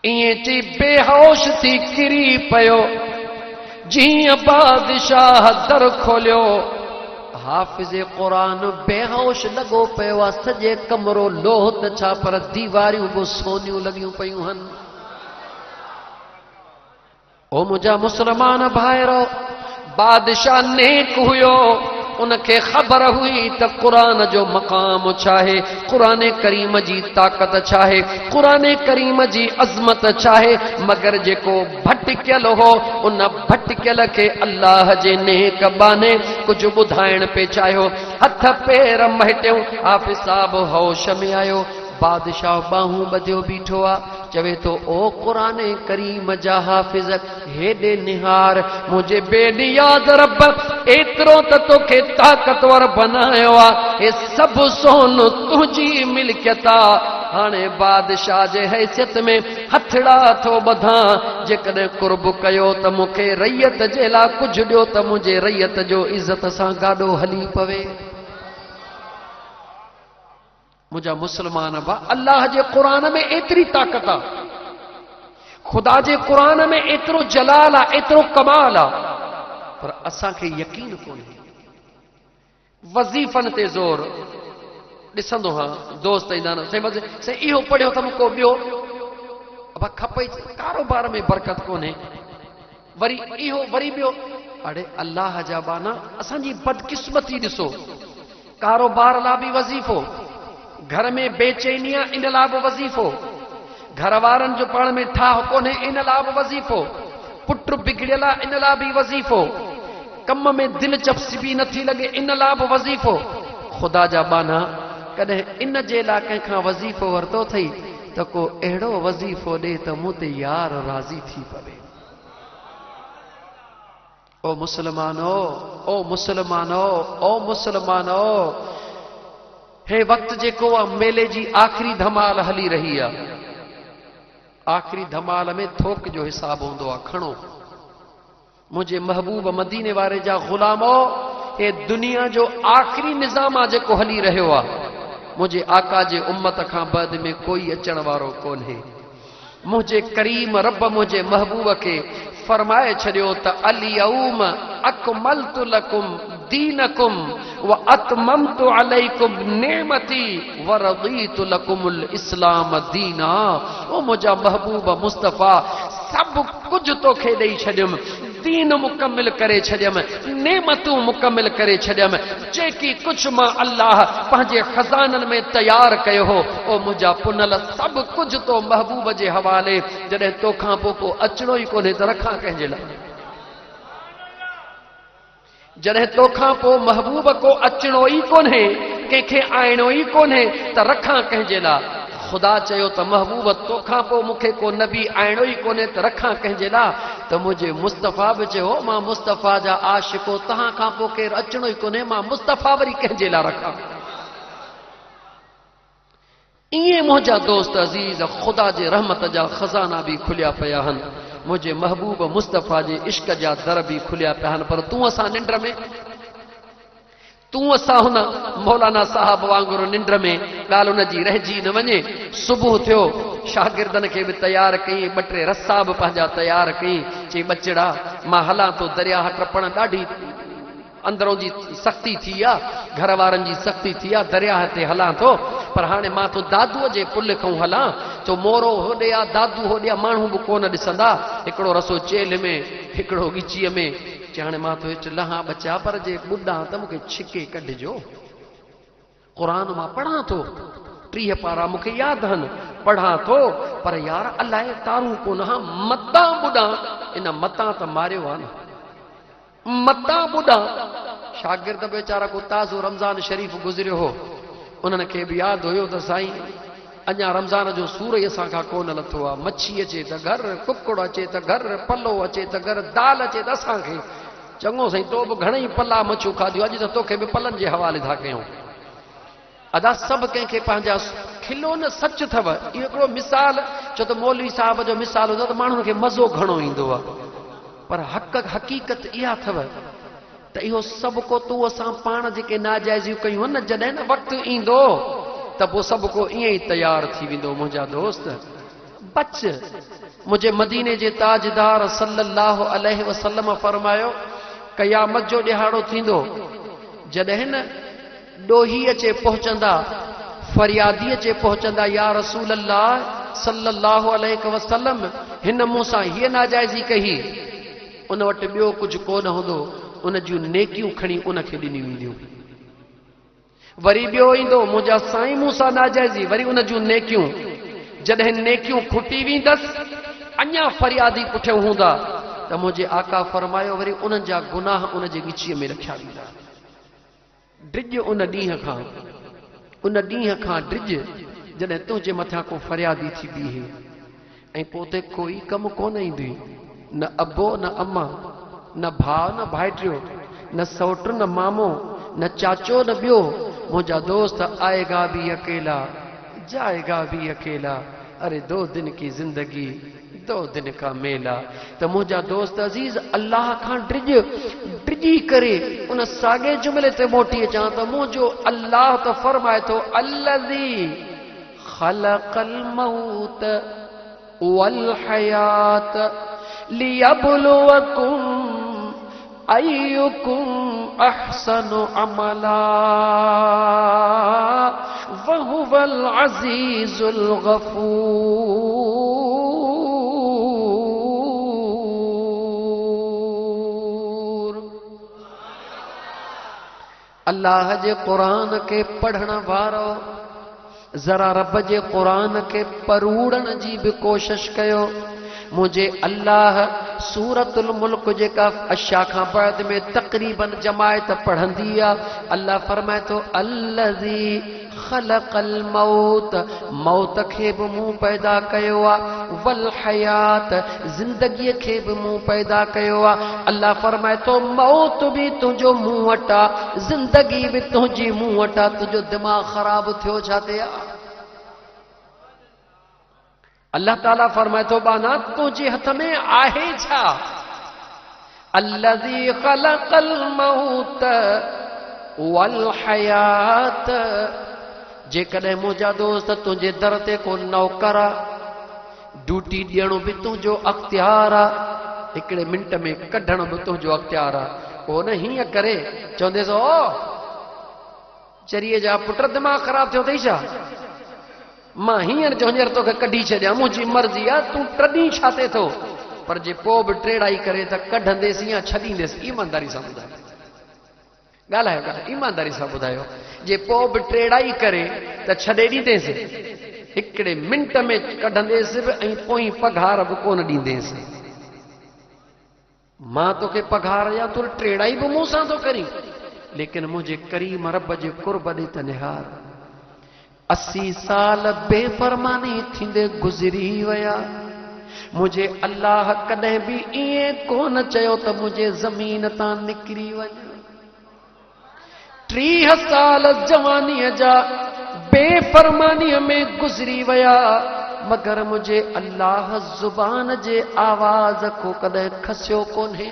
ईअं चई बेहोश थी किरी पियो जीअं बादशाह दर खोलियो हाफ़िज़ क़ुरान बेहोश लॻो पियो आहे सॼे कमरो लोह त छा पर दीवारियूं बि सोनियूं लॻियूं पियूं आहिनि ओ मुंहिंजा मुस्लमान भाइरो बादशाह नेक हुयो उनखे ख़बर हुई त क़ुरान जो मक़ाम छा आहे क़ुरान करीम जी ताक़त छा आहे क़ुरान करीम जी अज़मत छा आहे मगर जेको भटकियल हो उन भटकियल खे अल्लाह जे नेक बाने कुझु ॿुधाइण पे चाहियो हथ पेर महिटियो हाफ़िज़ साहब होश में आयो बादशाह बाहूं बधियो बीठो आ चवे तो ओ कुरान करीम जा हाफिज हेडे निहार मुझे बेनियाद रब एतरो त तोखे ताकतवर बनायो आ हे सब सोन तुझी मिल्कियत आ हाणे बादशाह जे हैसियत में हथड़ा थो बधा जेकॾहिं कुर्ब कयो त मूंखे रैयत जे लाइ कुझु ॾियो त मुंहिंजे रैयत जो इज़त सां गाॾो हली पवे मुझा मुसलमान बा अल्लाह जे कुरान में एतरी ताकत आ खुदा जे कुरान में एतरो जलाल आ एतरो कमाल आ पर असां खे यकीन कोन्हे वज़ीफ़न ते ज़ोर ॾिसंदो हां दोस्त ईंदा न से इहो पढ़ियो त मूंखे ॿियो अब खपे कारोबार में बरकत कोन्हे वरी इहो वरी ॿियो अड़े अल्लाह जा बाना असांजी बदकिस्मती ॾिसो कारोबार लाइ बि वज़ीफ़ो घर में बेचैनी आहे इन लाइ बि वज़ीफ़ो घर वारनि जो पाण में ठाह कोन्हे इन लाइ बि वज़ीफ़ो पुट बिगड़ियल आहे इन लाइ बि वज़ीफ़ो कम में दिलचस्पी बि नथी लॻे इन लाइ बि वज़ीफ़ो ख़ुदा जा बाना कॾहिं इन जे लाइ कंहिंखां वज़ीफ़ो वरितो अथई त को अहिड़ो वज़ीफ़ो ॾे त मूं ते यार राज़ी थी पवे ओ मुसलमानो ओ मुसलमानो ओ मुसलमानो हे वक्त जेको आहे मेले जी आख़िरी धमाल हली रही आहे आख़िरी धमाल में थोक जो हिसाब हूंदो आहे खणो मुंहिंजे महबूब मदीने वारे जा ग़ुलामो हे दुनिया जो आख़िरी निज़ाम आहे जेको हली रहियो आहे मुझे आका जे उम्मत खां बाद में कोई अचण वारो कोन्हे मुझे करीम रब मुझे महबूब के फरमाए छड़ियो त अलियौम अकमलतु लकुम दीनकुम व अतममतु अलैकुम नेमती व रदीतु लकुमुल इस्लाम दीना ओ मुझा महबूब मुस्तफा सब कुछ तोखे ॾेई छॾियुमि दीन मुकम्मिल करे छॾियुमि नेमतूं मुकम्मिल करे छॾियुमि जेकी कुझु मां अल्लाह पंहिंजे खज़ाननि में तयारु कयो हो ओ मुंहिंजा पुनल सभु कुझु तो महबूब जे हवाले जॾहिं तोखां पोइ को अचिणो ई कोन्हे त रखां कंहिंजे लाइ जॾहिं तोखां पोइ महबूब को अचिणो ई कोन्हे कंहिंखे आइणो ई कोन्हे त रखां कंहिंजे लाइ खुदा चयो त महबूब तोखां पोइ मूंखे को नबी आइणो ई कोन्हे त रखां कंहिंजे लाइ त मुंहिंजे मुस्तफ़ा बि चयो मां मुस्तफ़ा जा आशिको तव्हां खां पोइ केरु अचिणो ई कोन्हे मां मुस्तफ़ा वरी कंहिंजे लाइ रखां ईअं मुंहिंजा दोस्त अज़ीज़ खुदा जे रहमत जा खज़ाना बि खुलिया पिया आहिनि मुझे महबूब मुस्तफ़ा जे इश्क जा दर भी खुलिया पिया आहिनि पर तूं असां निंड में तूं असां हुन मौलाना साहब वांगुरु निंड में ॻाल्हि हुन जी रहिजी न वञे सुबुह थियो शागिर्दनि खे बि तयारु कई ॿ टे रसा बि पंहिंजा तयारु कई चई बचड़ा मां हलां थो दरिया टपण ॾाढी अंदरों जी सख़्ती थी आहे घर वारनि जी सख़्ती थी आहे दरिया ते हलां थो पर हाणे मां तो दादूअ जे पुल खां हलां तो मोरो होॾे आहे दादू होॾे आहे माण्हू बि कोन ॾिसंदा हिकिड़ो रसो चेल में हिकिड़ो ॻिचीअ में चई हाणे मां तो हेठि लहां बचा पर जे ॿुॾां त मूंखे छिके कढिजो क़ुरान मां पढ़ां थो 30 पारा मूंखे यादि आहिनि पढ़ां थो पर यार अलाए तारूं कोन हा मतां ॿुॾां इन मतां त मारियो आहे न मतां ॿुॾां शागिर्द बेचारा को ताज़ो रमज़ान शरीफ़ गुज़रियो हो उन्हनि खे बि यादि हुयो त साईं अञा रमज़ान जो सूर ई असांखां कोन लथो आहे मच्छी अचे त घर कुकड़ अचे त घर पलो अचे त घर दाल अचे त असांखे चङो साईं तो बि घणेई पला मच्छियूं खाधियूं अॼु त तोखे बि पलनि जे हवाले था कयूं अदा सभु कंहिंखे पंहिंजा खिलो न सच अथव इहो हिकिड़ो मिसाल छो त मौलवी साहिब जो मिसाल हूंदो त माण्हुनि खे मज़ो घणो ईंदो आहे पर हक़ीक़त इहा अथव त इहो सभु को तूं असां पाण जेके नाजाइज़ियूं कयूं न जॾहिं न वक़्तु ईंदो त पोइ सभु को ईअं ई तयारु थी वेंदो मुंहिंजा दोस्त बच मुंहिंजे मदीने जे ताजदार सल्लल्लाहु अलैहि वसल्लम फरमायो क़यामत जो ॾिहाड़ो थींदो जॾहिं न ॾोही अचे पहुचंदा फरियादी अचे पहुचंदा या रसूल अल्लाह सल्लल्लाहु अलैहि वसल्लम हिन मूं सां हीअ नाजाइज़ी कही उन वटि ॿियो कुझु कोन हूंदो उन जूं नेकियूं खणी उनखे ॾिनी वेंदियूं वरी ॿियो ईंदो मुंहिंजा साईं मूं सां नाजाइज़ी वरी उन जूं नेकियूं जॾहिं नेकियूं खुटी वेंदसि अञा फरियादी पुठियां हूंदा त मुंहिंजे आका फरमायो वरी उन्हनि जा गुनाह उन जे ॻिचीअ में रखिया वेंदा ड्रिज उन ॾींहं खां ड्रिज जॾहिं तुंहिंजे मथां को फरियादी थी बीहे ऐं पोइ कोई कमु कोन ईंदी, न अबो न अम्मा, न भाउ न भाइटियो, न सौट न मामो, न चाचो न ॿियो। मुंहिंजा दोस्त आएगा भी अकेला जाएगा भी अकेला, अरे 2 दिन की जिंदगी 2 दिन का मेला। तो मुंहिंजा दोस्त अजीज अल्लाह खां डिॼी करे उन साॻे जुमिले ते मोटी अचां त मुंहिंजो अल्लाह त फरमाए थो अल्लज़ी ख़लक़ल मौत वल हयात लियब्लुवकुम अय्युकुम अहसनु अमला वहुवल अज़ीज़ुल गफूर। अल्लाह जे क़ुरान के पढ़ण वारो जरा रब जे क़ुरान के परूड़न जी भी कोशिश कयो। मुझे अल्लाह सूरतुल मुल्क जेका अशा खां बाद में तक़रीबन जमायत पढ़ंदी आहे, अल्लाह फरमाए थो अल्लज़ी ख़लक़ल मौत, मौत खे बि मूं पैदा कयो आहे, वल हयात, ज़िंदगीअ खे बि मूं पैदा कयो आहे। अल्लाह फरमाए थो मौत बि तुंहिंजो मूं वटि आहे, ज़िंदगी बि तुंहिंजी मूं वटि आहे। तुंहिंजो दिमाग़ ख़राब थियो छा ते आहे? अल्लाह ताला फरमाए थो बाना तुझे हथ में आहे छा? अल्लज़ी ख़लक़ल मौत वल हयात, जेकॾहिं मुंहिंजा दोस्त तुंहिंजे दर ते को नौकर आहे, ड्यूटी ॾियणो बि तुंहिंजो अख्तियार आहे, हिकिड़े मिंट में कढण बि तुंहिंजो अख्तियार आहे। पोइ न हीअं करे चवंदेसि ओ चरीअ जा पुट दिमाग़ ख़राब थियो अथई छा? मां हींअर जो हींअर तोखे कढी छॾियां, मुंहिंजी मर्ज़ी आहे, तूं टॾी छा थिए थो? पर जे पोइ बि टेड़ाई करे त कढंदेसि या छॾींदेसि। ईमानदारी सां ॿुधायो, ॻाल्हायो ॻाल्हायो, ईमानदारी सां ॿुधायो। जे पोइ बि टेड़ाई करे त छॾे ॾींदेसि, हिकिड़े मिंट में कढंदेसि बि ऐं पोइ पघार बि कोन ॾींदेसि। मां तोखे पघार या तूं टेड़ाई बि मूं सां थो करी, लेकिन मुंहिंजे करीम रब जे कुर्ब ॾे त निहार। 80 साल बेफरमानी थींदे गुज़री विया, मुझे अल्लाह कॾहिं बि ईअं कोन चयो त मुझे ज़मीन तां निकिरी वञ। 30 साल जवानीअ जा बेफरमानीअ में गुज़री विया, मगर मुझे अल्लाह ज़ुबान जे आवाज़ को कॾहिं खसियो कोन्हे।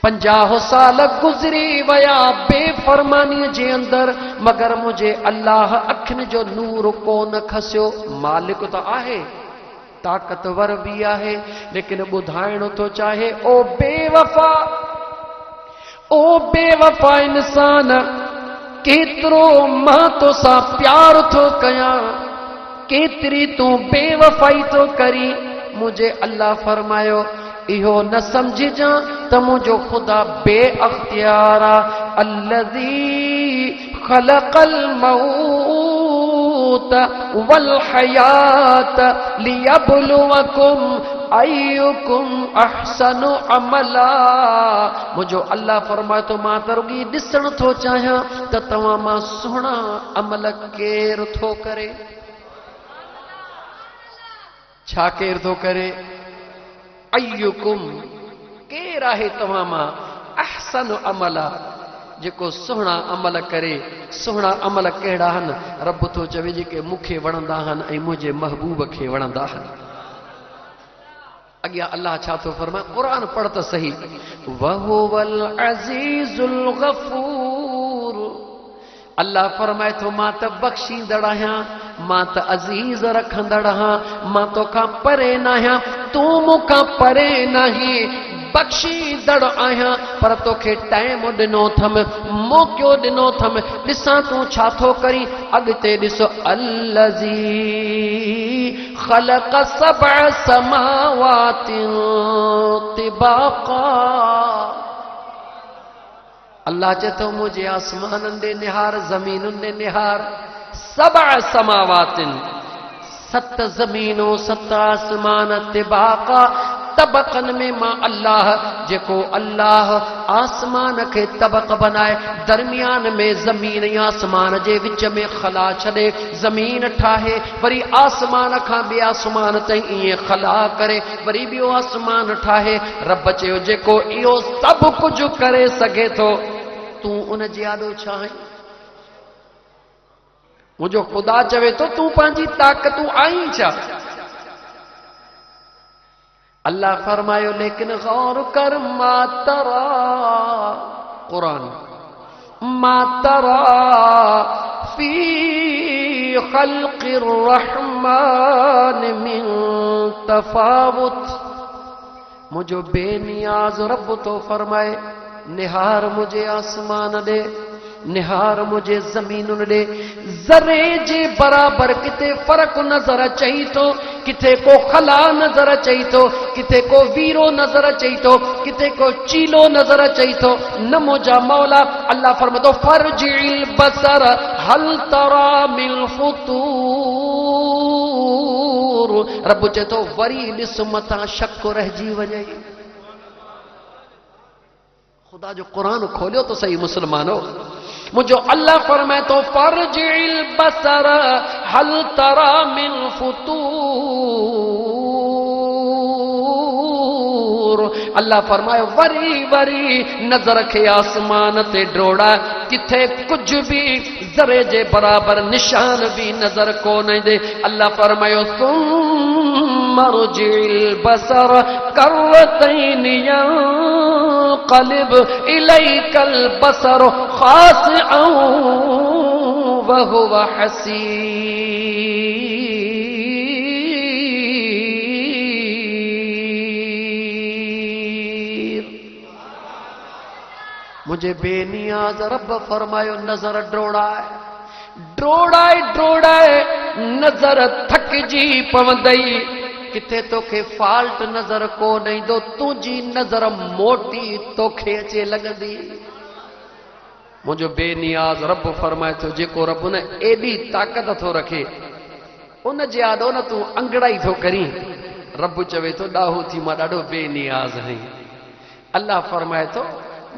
50 साल गुज़री विया बेफरमानीअ जे अंदर, मगर मुझे अल्लाह अखियुनि जो नूर कोन खसियो। मालिक तो आहे, ताक़तवर भी आहे, लेकिन ॿुधाइणो थो चाहे ओ बेवफा इंसान, केतिरो मां तोसां प्यार थो कयां, केतिरी तूं बेवफाई थो करी। मुझे अल्लाह फरमायो इहो न समझिजां त मुंहिंजो ख़ुदा बे अख्तियार आहे। अल्लज़ी ख़लक़ल मौत वल हयात लियब्लुवकुम अय्युकुम अहसनु अमला। मुंहिंजो अल्लाह फरमाए थो मां त रुॻी ॾिसण थो चाहियां त तव्हां मां सुहिणा अमल केरु थो करे। छा केरु थो करे? अय्युकुम, केर आहे तव्हां मां अहसन अमला, जेको सुहिणा अमल करे। सुहिणा अमल कहिड़ा आहिनि? रब थो चवे जेके मूंखे वणंदा आहिनि ऐं मुंहिंजे महबूब खे वणंदा आहिनि। अॻियां अल्लाह छा थो फरमाए? क़ुरान पढ़ त सही। वहुवल अज़ीज़ुल गफूर, अल्लाह फरमाए थो मां त बख़्शींदड़ आहियां, मां त अज़ीज़ रखंदड़ आहियां, मां तोखां परे न आहियां, तूं मूंखां परे नहीं, बख़्शींदड़ आहियां। पर तोखे टाइम ॾिनो अथमि, मौक़ो ॾिनो अथमि, ॾिसां तूं छा थो करी। अॻिते ॾिसो, अल्लज़ी ख़लक़ सबअ समावातिन तिबाक़ा, अल्लाह चए थो मुझे आसमाननि ॾे निहार, ज़मीनुनि ॾे निहार। सबअ समावातिन, 7 ज़मीनूं 7 आसमान तिबाक़ा, तबक़न में मां अल्लाह जेको अल्लाह आसमान के तबक़ बनाए दरमियान में ज़मीन या आसमान जे विच में खला छॾे ज़मीन ठाहे वरी आसमान खां ॿिए आसमान ताईं ईअं खला करे वरी ॿियो आसमान ठाहे रब चयो जेको इहो सभु कुझु करे सघे थो तूं उन जे आॾो छा आहीं मुझो खुदा चवे तो तू पंहिंजी ताक़तूं आई छा अल्लाह फरमायो लेकिन गौर कर मातरा कुरान मातरा फी खल्क़िर रहमान मिन तफावुत मुझो बेनियाज रब तो फरमाए निहार मुझे आसमान दे निहार मुझे जमीन दे जरे जे बराबर किथे फर्क नजर अचई तो किथे को खला नजर अचई तो किथे को वीरो नजर अचई तो किथे को चीलो नजर अचई तो न मुझा मौला अल्लाह फरमातो फरजिल बसर हल तरा मिल फुतूर रब चए तो वरी ॾिस मथां शक रहिजी वञे खुदा जो कुरान खोलियो तो सही मुसलमानो मुझो अल्लाह फरमाए तो फरजिल बसर हल तरा मिन फुतूर अल्लाह फरमाए वरी वरी नजर के आसमान ते डोड़ा किथे कुछ भी जरे जे बराबर निशान भी नजर को नहीं दे अल्लाह फरमायो मरजिल बसर करतैन यंक़लिब इलैकल बसर खासिअन वहुव हसीर मुझे बेनियाज रब फरमायो नजर डोड़ाए डोड़ाए डोड़ाए नजर थकजी पवंदई किथे तोखे फॉल्ट नजर को नहीं दो तुझी नजर मोटी तोखे अचे लगंदी मुझो बेनियाज रब फरमाए तो जेको रब ने एडी ताकत थो रखे उन जे आॾो न तू अंगड़ाई थो करी रब चवे तो ॾाहो थी मां ॾाढो बेनियाज आहीं अल्लाह फरमाए तो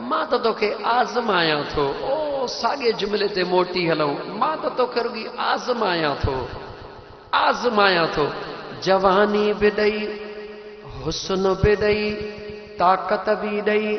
मां तो तोखे आज़मायां थो ओ साॻे जुमिले ते मोटी हलूं मां तो तोखे रुगी आज़मायां थो जवानी भी ॾई हुस्न भी ॾई ताक़त भी ॾई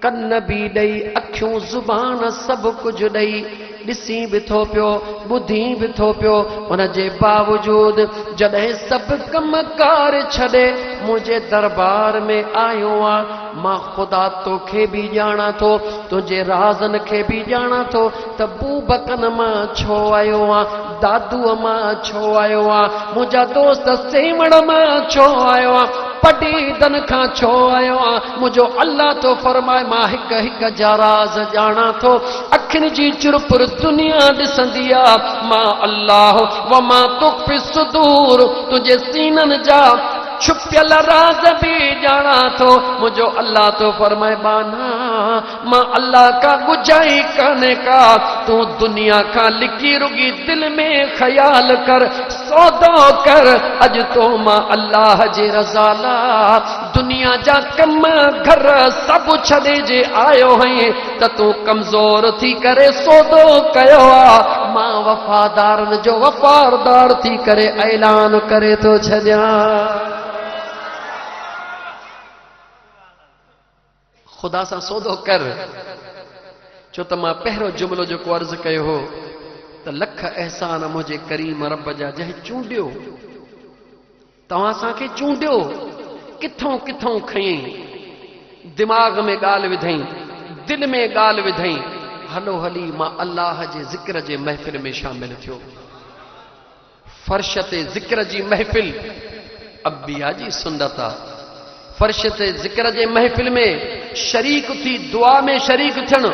कन भी ॾई अखियूं ज़ुबान सभु कुझु ॾई ॾिसी बि थो पियो ॿुधी बि थो पियो उन जे बावजूद जॾहिं सभु कमकार छॾे मुंहिंजे दरबार में आयो आहे मां ख़ुदा तोखे बि ॼाणा थो तुंहिंजे राज़न खे बि ॼाणा थो त बूबकन मां छो आयो आहे दादूअ मां छो आयो आहे मुंहिंजा दोस्त सेवण मां छो आयो आहे पटीदन खां छो आयो आहे मुंहिंजो अल्लाह तो फरमाए मां हिक हिक जा राज़ ॼाणा थो अखियुनि जी चुरपुर दुनिया ॾिसंदी आहे मां अल्लाह व मां तुख़्फ़ी सुदूर तुंहिंजे सीननि जा छुपियल राज़ भी जाना थो मुझो अल्लाह तो फरमाए बाना मां अल्लाह का गुजाई करने का तू दुनिया का लिखी रुगी दिल में ख्याल कर सौदो कर अज तो मां अल्लाह जे रज़ाला दुनिया जा कम घर सब छॾे जे आयो है त तू कमजोर थी करे सौदो कयो मां वफादारन जो वफादार थी करे ऐलान करे तो छॾियां खुदा सा सौदो कर छो त मां पहिरों जुमिलो जेको अर्ज़ कयो हो त लख एहसान मुझे करीम रब जा जंहिं चूंडियो तव्हां असांखे चूंडियो किथों किथों खयईं दिमाग में ॻाल्हि विधई दिल में ॻाल्हि विधई हलो हली मां अल्लाह जे ज़िक्र जे महफ़िल में शामिल थियो फर्श ते ज़िक्र जी महफ़िल अंबिया जी सुन्नत आहे फर्श ते ज़िक्र जे महफ़िल में शरीक थी दुआ में शरीक थियण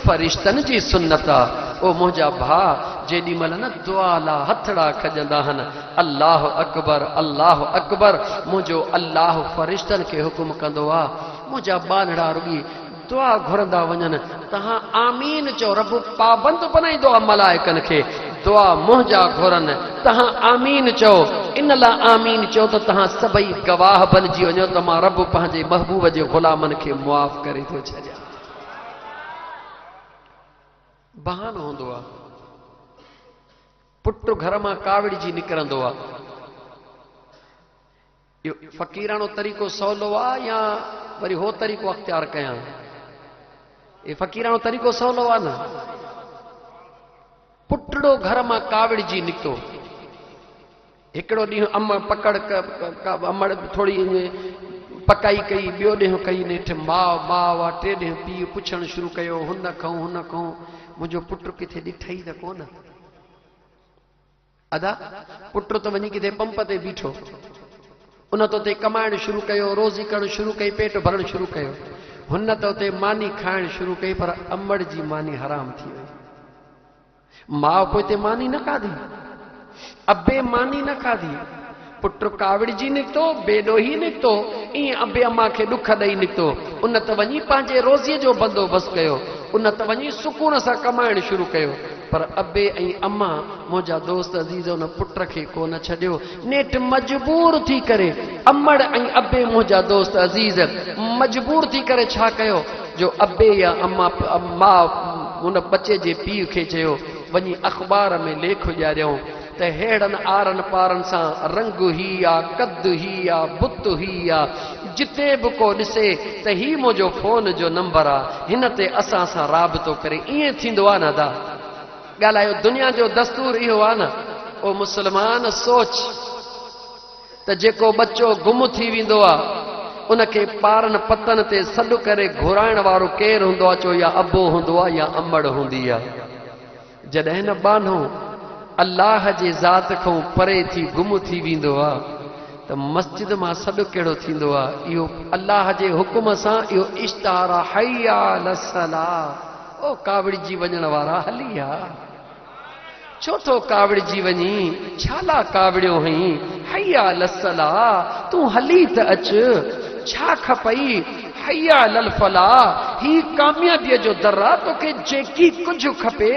फरिश्तन जी सुन्नत आहे ओ मुंहिंजा भाउ जेॾी महिल न दुआ ला हथड़ा खजंदा आहिनि अल्लाह अकबर मुंहिंजो अल्लाह फरिश्तन खे हुकुम कंदो आहे मुंहिंजा बानड़ा रुगी दुआ घुरंदा वञनि तव्हां आमीन चओ रब पाबंद बनाईंदो आहे मलाइकनि खे दुआ मुंहिंजा घुरनि तव्हां आमीन चओ इन ला आमीन चओ त तहां सभई गवाह बणिजी वञो त मां रब पंहिंजे महबूब जे ग़ुलामनि खे मुआफ़ करे थो छॾियां। बहानो हूंदो आहे, पुट घर मां कावड़िजी निकिरंदो आहे, इहो फ़क़ीराणो तरीक़ो सवलो आहे या वरी हो तरीक़ो अख़्तियार कयां? ये फ़क़ीराणो तरीक़ो सवलो आहे न। पुटड़ो घर मां कावड़िजी निकितो, हिकिड़ो ॾींहुं पकड़ अमड़ थोड़ी पकाई कई, ॿियो ॾींहुं कई नेठि माउ आहे, टे ॾींहं पीउ पुछणु शुरू कयो, हुन खां मुंहिंजो पुट किथे ॾिठई त कोन। अदा पुट त वञी किथे पंप ते बीठो, उन त उते कमाइणु शुरू कयो, रोज़ी करणु शुरू कई, पेट भरणु शुरू कयो। हुन त उते मानी खाइणु शुरू कई, पर अमड़ जी मानी हराम थी वई। माउ पोइ हिते मानी न खाधी, अबे मानी न खाधी, पुट कावड़िजी निकितो, बेॾोही निकितो, ईअं अबे अम्मा खे ॾुख ॾेई निकितो। उन त वञी पंहिंजे रोज़ीअ जो बंदोबस्तु कयो, उन त वञी सुकून सां कमाइणु शुरू कयो, पर अबे ऐं अम्मा मुंहिंजा दोस्त अज़ीज़ उन पुट खे कोन छॾियो। नेठि मजबूर थी करे अमड़ ऐं अबे मुंहिंजा दोस्त अज़ीज़ मजबूर थी करे छा कयो, जो अबे या अम्मा माउ उन बचे जे पीउ खे चयो वञी अख़बार में लेख ॾियारियऊं त हेड़नि आरनि पारनि सां रंग ही आ, कद ही आ, बुत ही आ, जिते बि को ॾिसे त ही मुंहिंजो फोन जो नंबर आहे, हिन ते असां सां राबितो करे। ईअं थींदो आहे न दा, ॻाल्हायो, दुनिया जो दस्तूर इहो आहे न। ओ मुस्लमान सोच त जेको बच्चो गुम थी वेंदो आहे उनखे पारनि पतन ते सॾु करे घुराइण वारो केरु हूंदो आहे? चो या अबो हूंदो आहे या अमड़ हूंदी आहे। जॾहिं न बानो अल्लाह जे ज़ात खां परे थी गुम थी वेंदो आहे त मस्जिद मां सॾु कहिड़ो थींदो आहे? इहो अल्लाह जे हुकुम सां इहो इश्तार आहे, हय्या अलस्सलाह। ओ कावड़िजी वञण वारा हली आ, छो थो कावड़िजी वञी? छाला कावड़ियो हई? हय्या अलस्सलाह, तूं हली त अच, छा खपई? हय्या अलल फलाह, ही कामयाबीअ जो दर आहे, तोखे जेकी कुझु खपे,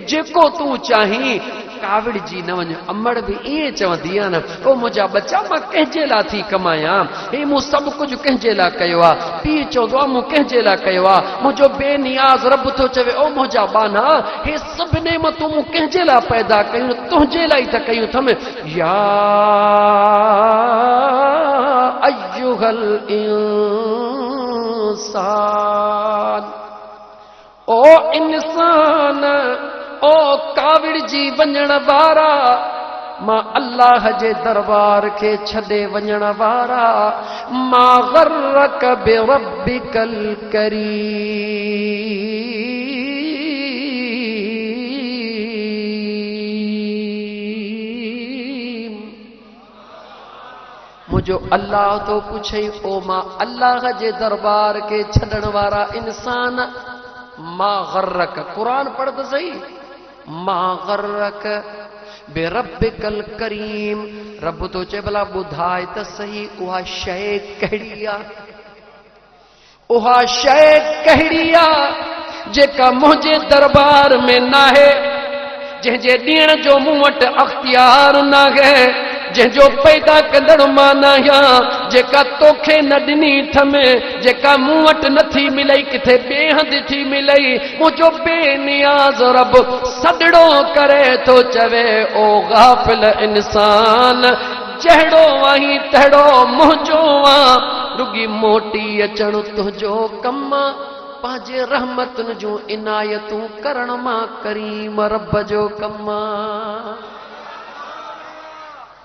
जेको तूं चाहीं, कावड़िजी न वञ। अमड़ बि ईअं चवंदी आहे न, ओ मुंहिंजा बच्चा मां कंहिंजे लाइ थी कमायां? हे मूं सभु कुझु कंहिंजे लाइ कयो आहे? पीउ चवंदो आहे मूं कंहिंजे लाइ कयो आहे? मुंहिंजो बेनियाज़ रब थो चवे, ओ मुंहिंजा बाना, हे सभु नेमतूं मूं कंहिंजे लाइ पैदा कयूं? तुंहिंजे लाइ त कयूं थम। या अय्युहल इंसान, ओ इंसान, ओ कावड़िजी वञण वारा, मां अल्लाह जे दरबार खे छॾे वञण वारा, मां गर्रक बिरब्बिकल करीम। मुंहिंजो अल्लाह तो पुछई, ओ मां अल्लाह जे दरबार खे छॾण वारा इंसान, मां गर्रक, क़ुरान पढ़ त सही, मां गर्रक बिरब्बिकल करीम। रब तो चए भला ॿुधाए त सही उहा शइ कहिड़ी आहे? उहा शइ कहिड़ी आहे जेका मुंहिंजे दरबार में नाहे, जंहिंजे ॾियण जो मूं वटि अख़्तियार नाहे, जंहिंजो पैदा कंदड़ मां न आहियां, जेका तोखे न ॾिनी थमे, जेका मूं वटि नथी मिलई, किथे ॿिए हंधि थी मिलई। मुंहिंजो बेनियाज़ रब सॾड़ो करे थो चवे, ओ गाफ़िल इंसान, जहिड़ो आहीं तहिड़ो मुंहिंजो आहे, रुगी मोटी अचणु तुंहिंजो कम, पंहिंजे रहमतुनि जूं इनायतूं करण मां करीम रब जो कम।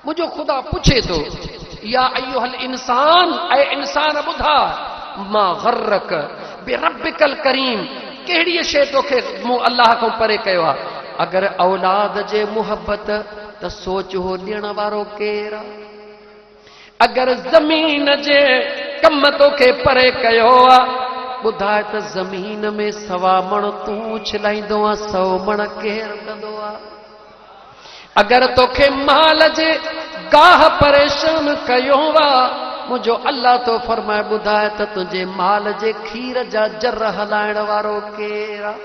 मुझो खुदा पूछे तो, या अय्युहल इंसान, ऐ इंसान ॿुधा, मां गर्रक बिरब्बिकल करीम, कहिड़ी शइ तोखे मूं अल्लाह खां परे कयो आहे? अगरि औलाद जे मुहबत त सोच हो ॾियण वारो केरु आहे? अगरि ज़मीन जे कम तोखे परे कयो आहे, ॿुधाए त ज़मीन में 100 मण तूं छिलाईंदो आहे, 100 मण केरु कंदो आहे? अगर तोखे माल जे गाह परेशान कयो आहे, मुंहिंजो अल्लाह तो फरमाए ॿुधाए त तुंहिंजे माल जे खीर जा जर हलाइण वारो केरु आहे?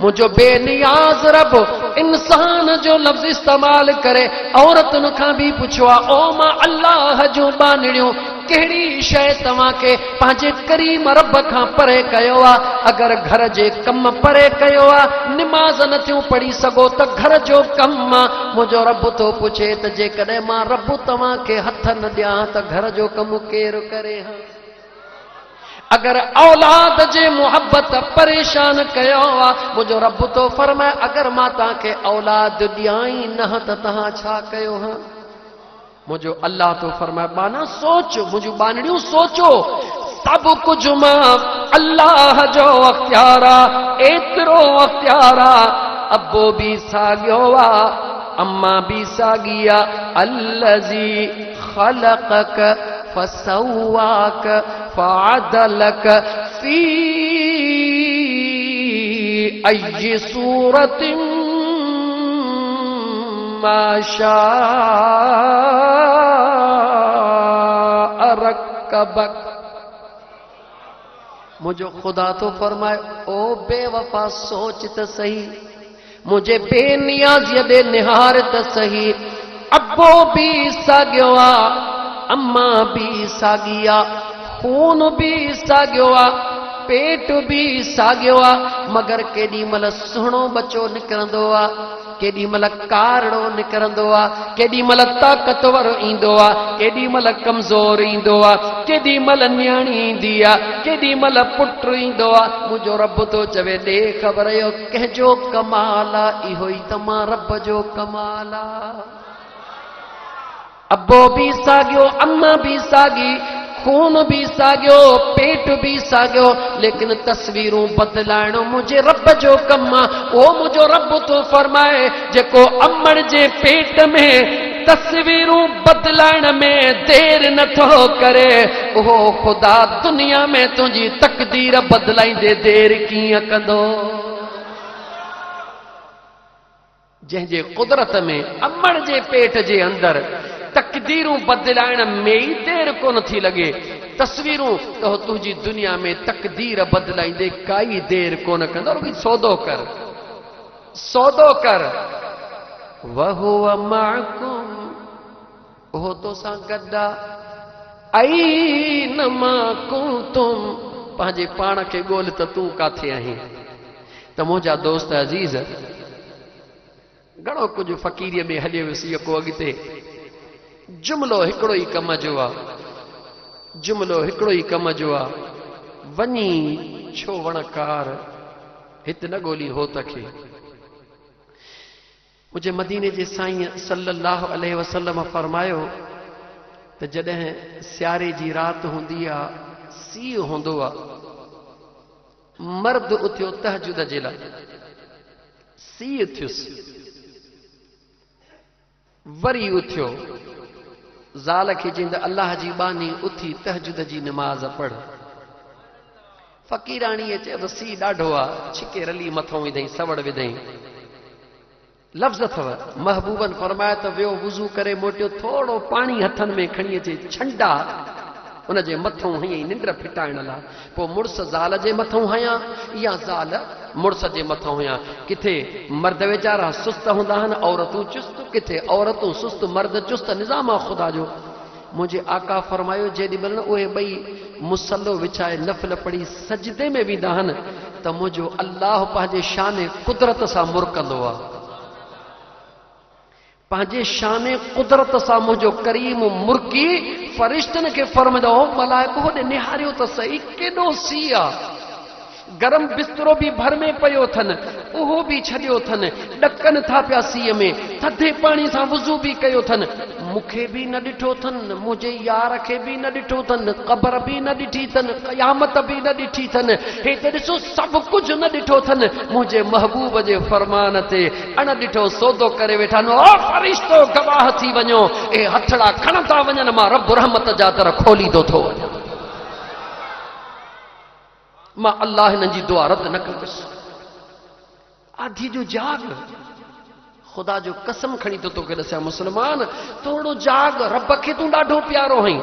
मुझो बेनियाज रब इंसान जो लफ्ज़ इस्तेमाल करे औरतुन खां भी पुछो ओ मां अल्लाह जो बानड़ियों कहिड़ी शइ तव्हांखे पंहिंजे करीम रब खां परे कयो आहे। अगरि घर जे कम परे कयो आहे, निमाज़ नथियूं पढ़ी सघो त घर जो कम आहे। मुंहिंजो रब थो पुछे त जेकॾहिं मां रब तव्हांखे हथ न ॾियां त घर जो कम केरु करे हा। अगर औलाद जे मोहब्बत परेशान कयो आहे, मुंहिंजो रब तो फरमाए अगर मां तव्हांखे औलाद ॾियाई न त तव्हां छा कयो हा। मुझो अल्लाह तो फरमाए बाना सोचो, मुझो बानड़ियों सोचो, सब कुछ मां अल्लाह जो अख्तियार आहे, एतिरो अख्तियार आहे। अब्बो भी साॻियो आहे, अम्मा भी साॻी आहे। अल्लज़ी ख़लक़क फसव्वाक फअदलक फी अय्यि सूरतिन मा शाअ रक्कबक। मुझो खुदा तो फरमाए ओ बेवफा सोच त सही, मुझे बेनियाज़ीअ ॾे निहार त सही। अब्बो भी साॻियो आहे, अम्मा भी साॻी आहे, खून भी साॻियो आहे, पेट भी साॻियो आहे। मगर केॾी महिल सुहिणो बच्चो निकिरंदो आहे, केॾी महिल कारणो निकिरंदो आहे, केॾी महिल ताक़तवर ईंदो आहे, केॾी महिल कमज़ोर ईंदो आहे, केॾी महिल न्याणी ईंदी आहे, केॾी महिल पुट ईंदो आहे। मुंहिंजो रब तो चवे ॾे ख़बर इहो कंहिंजो कमाल आहे, इहो ई त मां रब जो कमाल आहे। अब्बो भी साॻियो, अम्मा भी साॻी, खून भी साॻियो, पेट भी साॻियो, लेकिन तस्वीरूं बदलाइणो मुंहिंजे रब जो कमु आहे। उहो मुंहिंजो रब तो फरमाए जेको अमड़ जे पेट में तस्वीरूं बदलाइण में देर नथो करे, उहो खुदा दुनिया में तुंहिंजी तकदीर बदलाईंदे देर कीअं कंदो। जंहिंजे कुदरत में अमड़ जे पेट जे अंदर तकदीरूं बदलाइण में ई देर कोन थी लगे, तस्वीरूं तो तुझी दुनिया में तकदीर बदलाईंदे काई देर कोन कंदो। रुॻी सौदो कर, सौदो कर। वहुव माकुम, उहो तोसां गॾु आहे। ऐनमा कुंतुम, पंहिंजे पाण खे ॻोल्ह त तूं काथे आहीं। त मुंहिंजा दोस्त अज़ीज़, घणो कुझु फ़क़ीरीअ में हलियो वियुसि को अॻिते। जुमिलो हिकिड़ो ई कम जो आहे, जुमिलो हिकिड़ो ई कम जो आहे। वञी छो वणकार हिते न ॻोल्ही हो तखे। मुंहिंजे मदीने जे साईं सल्लल्लाहु अलैहि वसल्लम फरमायो त जॾहिं सियारे जी राति हूंदी आहे, सीउ हूंदो आहे, मर्द उथियो तहजुद जे लाइ, सीउ थियुसि, वरी उथियो, ज़ाल खे चईं त अल्लाह जी बानी उथी तहजुद जी निमाज़ पढ़। फ़क़ीराणीअ चयो त सी ॾाढो आहे, छिके रली मथों विधई, सवड़ विधई। लफ़्ज़ अथव, महबूबन फरमाया त वियो वुज़ू करे मोटियो, थोड़ो पाणी हथनि में खणी अचे, छंडा उनजे मथों हयईं निंड फिटाइण लाइ। पोइ मुड़ुस ज़ाल जे मथों हयां या ज़ाल मुड़ुस जे मथों हुया। किथे मर्द वीचारा सुस्त हूंदा आहिनि, औरतूं चुस्त, किथे औरतूं सुस्त मर्द चुस्त। निज़ाम आहे ख़ुदा जो। मुझे आका फरमायो जेॾी महिल उहे ॿई मुसलो विछाए नफ़िल पढ़ी सजदे में वेंदा आहिनि त मुंहिंजो अल्लाह पंहिंजे शान कुदरत सां मुरकंदो आहे, पंहिंजे शान कुदरत सां मुंहिंजो करीम मुर्की फरिश्तनि खे फरमाईंदो, मलाइको होॾे निहारियो त सही, केॾो सीउ आहे। गरम बिस्तरो भी भर में पयो अथनि, उहो भी छॾियो अथनि, ॾकनि था पिया सीअ में, थधे पाणी सां वुज़ू भी कयो अथनि। मूंखे भी न ॾिठो अथनि, मुंहिंजे यार खे भी न ॾिठो अथनि, क़बर भी न ॾिठी अथनि, क़यामत भी न ॾिठी अथनि, हेठि ॾिसो सभु कुझु न ॾिठो अथनि। मुंहिंजे महबूब जे फरमान ते अण ॾिठो सौदो करे वेठा आहिनि। ओ फरिश्तो गवाह थी वञो, ए हथड़ा खणंदा वञनि, मां रब रहमत जा दर खोलींदो थो वञा। मां अल्लाह हिननि जी दुआ रद्द न कंदुसि। आधी जो जाग, खुदा जो कसम खणी तो तोखे ॾसिया मुस्लमान, थोड़ो जाग, रब खे तूं ॾाढो प्यारो आहीं।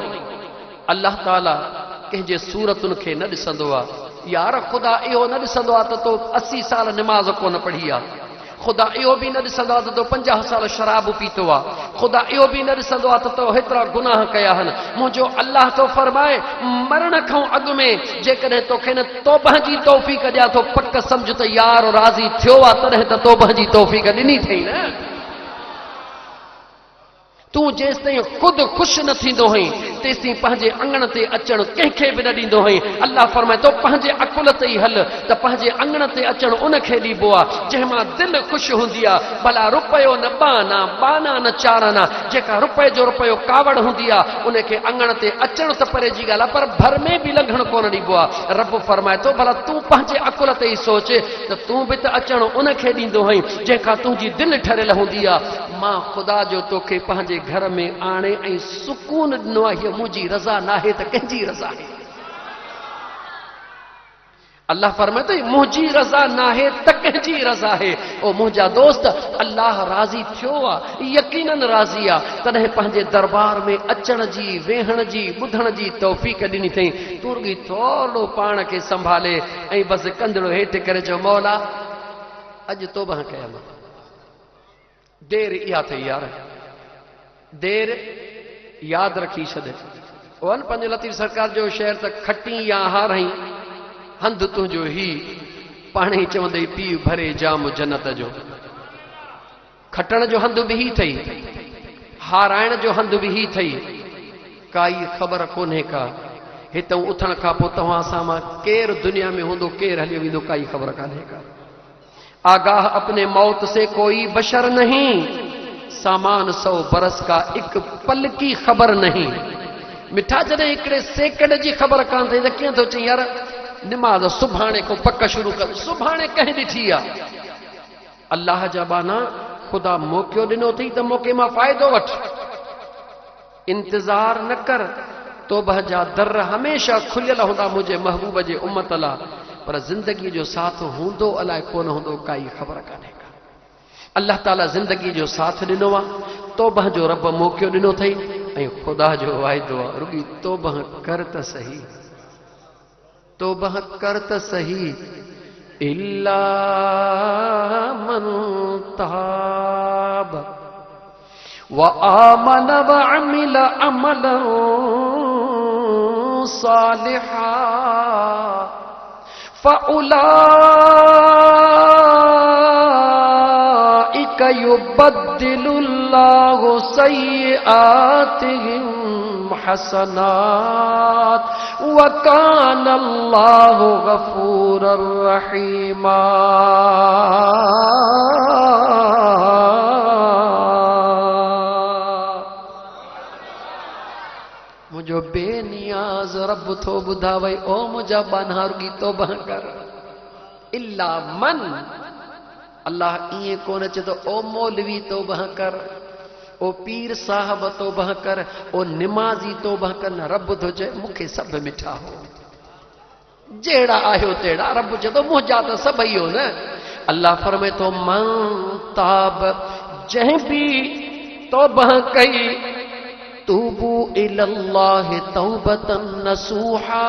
अल्लाह ताला कंहिंजे सूरतुनि खे न ॾिसंदो आहे, यार खुदा इहो न ॾिसंदो आहे त तो 80 साल निमाज़ कोन पढ़ी आहे। खुदा इहो बि न ॾिसंदो आहे त तो 50 साल शराब पीतो आहे। खुदा इहो बि न ॾिसंदो आहे त तो हेतिरा गुनाह कया आहिनि। मुंहिंजो अल्लाह तो फरमाए मरण खां अॻु में जेकॾहिं तोखे न तौबह जी तौफ़ीक़ ॾियां थो पक सम्झ त यार राज़ी थियो आहे तॾहिं त तौबह जी तौफ़ीक़ ॾिनी अथई न। तूं जेसि ताईं ख़ुदि ख़ुशि न थींदो हुई तेसि ताईं पंहिंजे अंगण ते अचणु कंहिंखे बि न ॾींदो हुई। अल्लाह फरमाए तो पंहिंजे अकुल ते ई हल त पंहिंजे अंगण ते अचणु उनखे ॾिबो आहे जंहिंमां दिलि ख़ुशि हूंदी आहे। भला रुपयो न बाना बाना न चाराना, जेका रुपए जो रुपयो कावड़ हूंदी आहे उनखे अंगण ते अचणु त परे जी ॻाल्हि आहे पर भर में बि लंघणु कोन ॾिबो आहे। रब फरमाए थो भला तूं पंहिंजे अकुल ते ई सोच त तूं बि त अचणु उनखे ॾींदो हुई जंहिंखां तुंहिंजी दिलि ठरियल हूंदी आहे। मां ख़ुदा जो तोखे पंहिंजे घर में आणे ऐं सुकून ॾिनो आहे। हीअ मुंहिंजी रज़ा नाहे त कंहिंजी रज़ा आहे। अल्लाह फरमाए थो मुंहिंजी रज़ा नाहे त कंहिंजी रज़ा आहे। ओ मुंहिंजा दोस्त अल्लाह राज़ी थियो आहे, यकीनन राज़ी आहे तॾहिं पंहिंजे दरबार में अचण जी वेहण जी ॿुधण जी तौफ़ीक़ ॾिनी अथई। तूं रुॻी थोरो पाण खे संभाले ऐं बसि कंदड़ो हेठि करे चओ मौला अॼु तौबह कया मां। देर इहा अथई यार, देर यादि रखी छॾ। उन पंहिंजे लतीफ़ सरकार जो शेर त खटी या हारई हंधु तुंहिंजो ही पाणे ई चवंदई पी भरे जाम जन्नत जो। खटण जो हंधु बि ही अथई, हाराइण जो हंधु बि ही अथई। काई ख़बर कोन्हे का हितां उथण खां पोइ तव्हां सां मां केरु दुनिया में हूंदो केरु हली वेंदो काई ख़बर कान्हे का। आगाह अपने मौत से कोई बशर नहीं, सामान 100 बरस का एक पल की ख़बर नहीं। मिठा जॾहिं हिकिड़े सेकंड जी ख़बर कान अथई त कीअं थो चई यार निमाज़ सुभाणे खां पक शुरू कर, सुभाणे कंहिं ॾिठी आहे। अल्लाह जा बाना ख़ुदा मौक़ो ॾिनो अथई त मौक़े मां फ़ाइदो वठ, इंतज़ार न कर। तौबह जा दर हमेशह खुलियल हूंदा मुंहिंजे महबूब जे उम्मत लाइ, पर ज़िंदगी जो साथ हूंदो अलाए कोन हूंदो काई ख़बर कान्हे का। अल्लाह ताला ज़िंदगी जो साथ ॾिनो आहे, तौबह जो रब मौक़ो ॾिनो अथई ऐं ख़ुदा जो वाइदो आहे रुॻी तौबह कर त सही, तौबह कर त सही। इल्ला मन ताब व आमन व अमिल अमलन सालिहा फउलाइक युबद्दिलुल्लाहु सय्यिआतिहिम हसनात व कानल्लाहु गफूरर रहीमा। मुझो बेनियाज़ रब थो ॿुधावई ओ मुंहिंजा बाना रुॻी तौबह कर। इल्ला मन, अल्लाह ईअं कोन चए थो ओ मौलवी तौबह कर, ओ पीर साहब तौबह कर, ओ निमाज़ी तौबह कर। न, रब थो चए मूंखे सभु मिठा हो, जहिड़ा आहियो तहिड़ा। रब चए थो मुंहिंजा त सभई हो न। अल्लाह फरमाए थो मन ताब, जंहिं बि तौबह कई तूबू इलल्लाहि तौबतन नसूहा,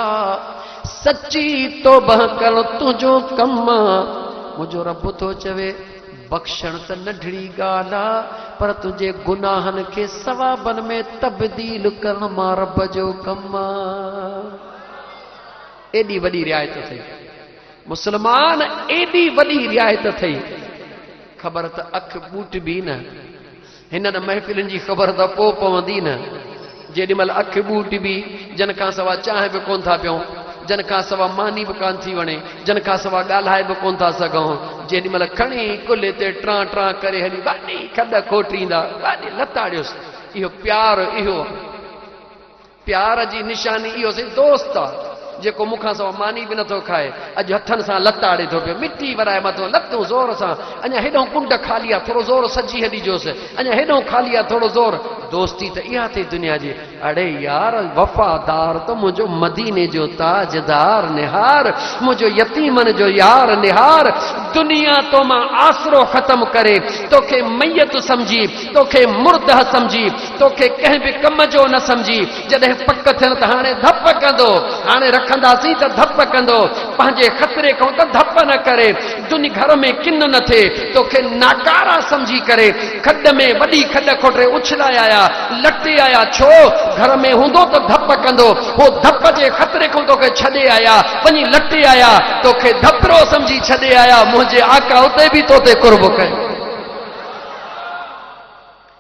सच्ची तौबह कर तुंहिंजो कम। मुंहिंजो रब थो चवे बख़्शण त नंढड़ी ॻाल्हि आहे पर तुंहिंजे गुनाहनि खे सवाबनि में तब्दील करण मां रब जो कमु आहे। एॾी वॾी रिआयत अथई मुस्लमान, एॾी वॾी रिआयत अथई। ख़बर त अखि ॿूट बि न, हिननि महफ़िलुनि जी ख़बर त पोइ पवंदी न। जेॾी महिल अखि ॿूट बि जन खां सवा चांहि बि कोन था पियूं, जन खां सवा मानी बि कान थी वणे, जन खां सवा ॻाल्हाए बि कोन था सघूं। जेॾी महिल खणी कुल्हे ते ट्रां ट्रां करे हली वाॾी खॾ खोटींदा, वाॾी लताड़ियोसि। इहो प्यार, इहो प्यार जी निशानी इहो से दोस्त आहे जेको मूंखां सवा मानी बि नथो खाए, अॼु हथनि सां लताड़े थो पियो, मिटी वराए मथो लतूं ज़ोर सां। अञा हेॾो कुंड ख़ाली आहे, थोरो ज़ोर सजी हलीजोसि। अञा हेॾो ख़ाली आहे, थोरो ज़ोर। दोस्ती त इहा अथई दुनिया जी। अड़े यार वफ़ादार त मुंहिंजो मदीने जो ताजदार निहार, मुंहिंजो यतीमनि जो यार निहार। दुनिया तो मां आसरो ख़तम करे तोखे मैयत सम्झी, तोखे मुर्दह सम्झी, तोखे कंहिं बि कम जो न सम्झी। जॾहिं पक थियनि त हाणे धप कंदो, हाणे रखंदासीं त धप कंदो। पंहिंजे ख़तरे खां त धप न करे, दुनिया घर में किन न थिए, तोखे नाकारा समझी करे खॾ में वॾी खॾ खोटे उछलाए आया, लटे आया, छो घर में हूंदो त धप कंदो, हो धप जे ख़तरे खां तोखे छॾे आया, वञी लटे आया, तोखे धपरो समझी छॾे आया, मुंहिंजे आका उते बि तोते कुर्ब कयो।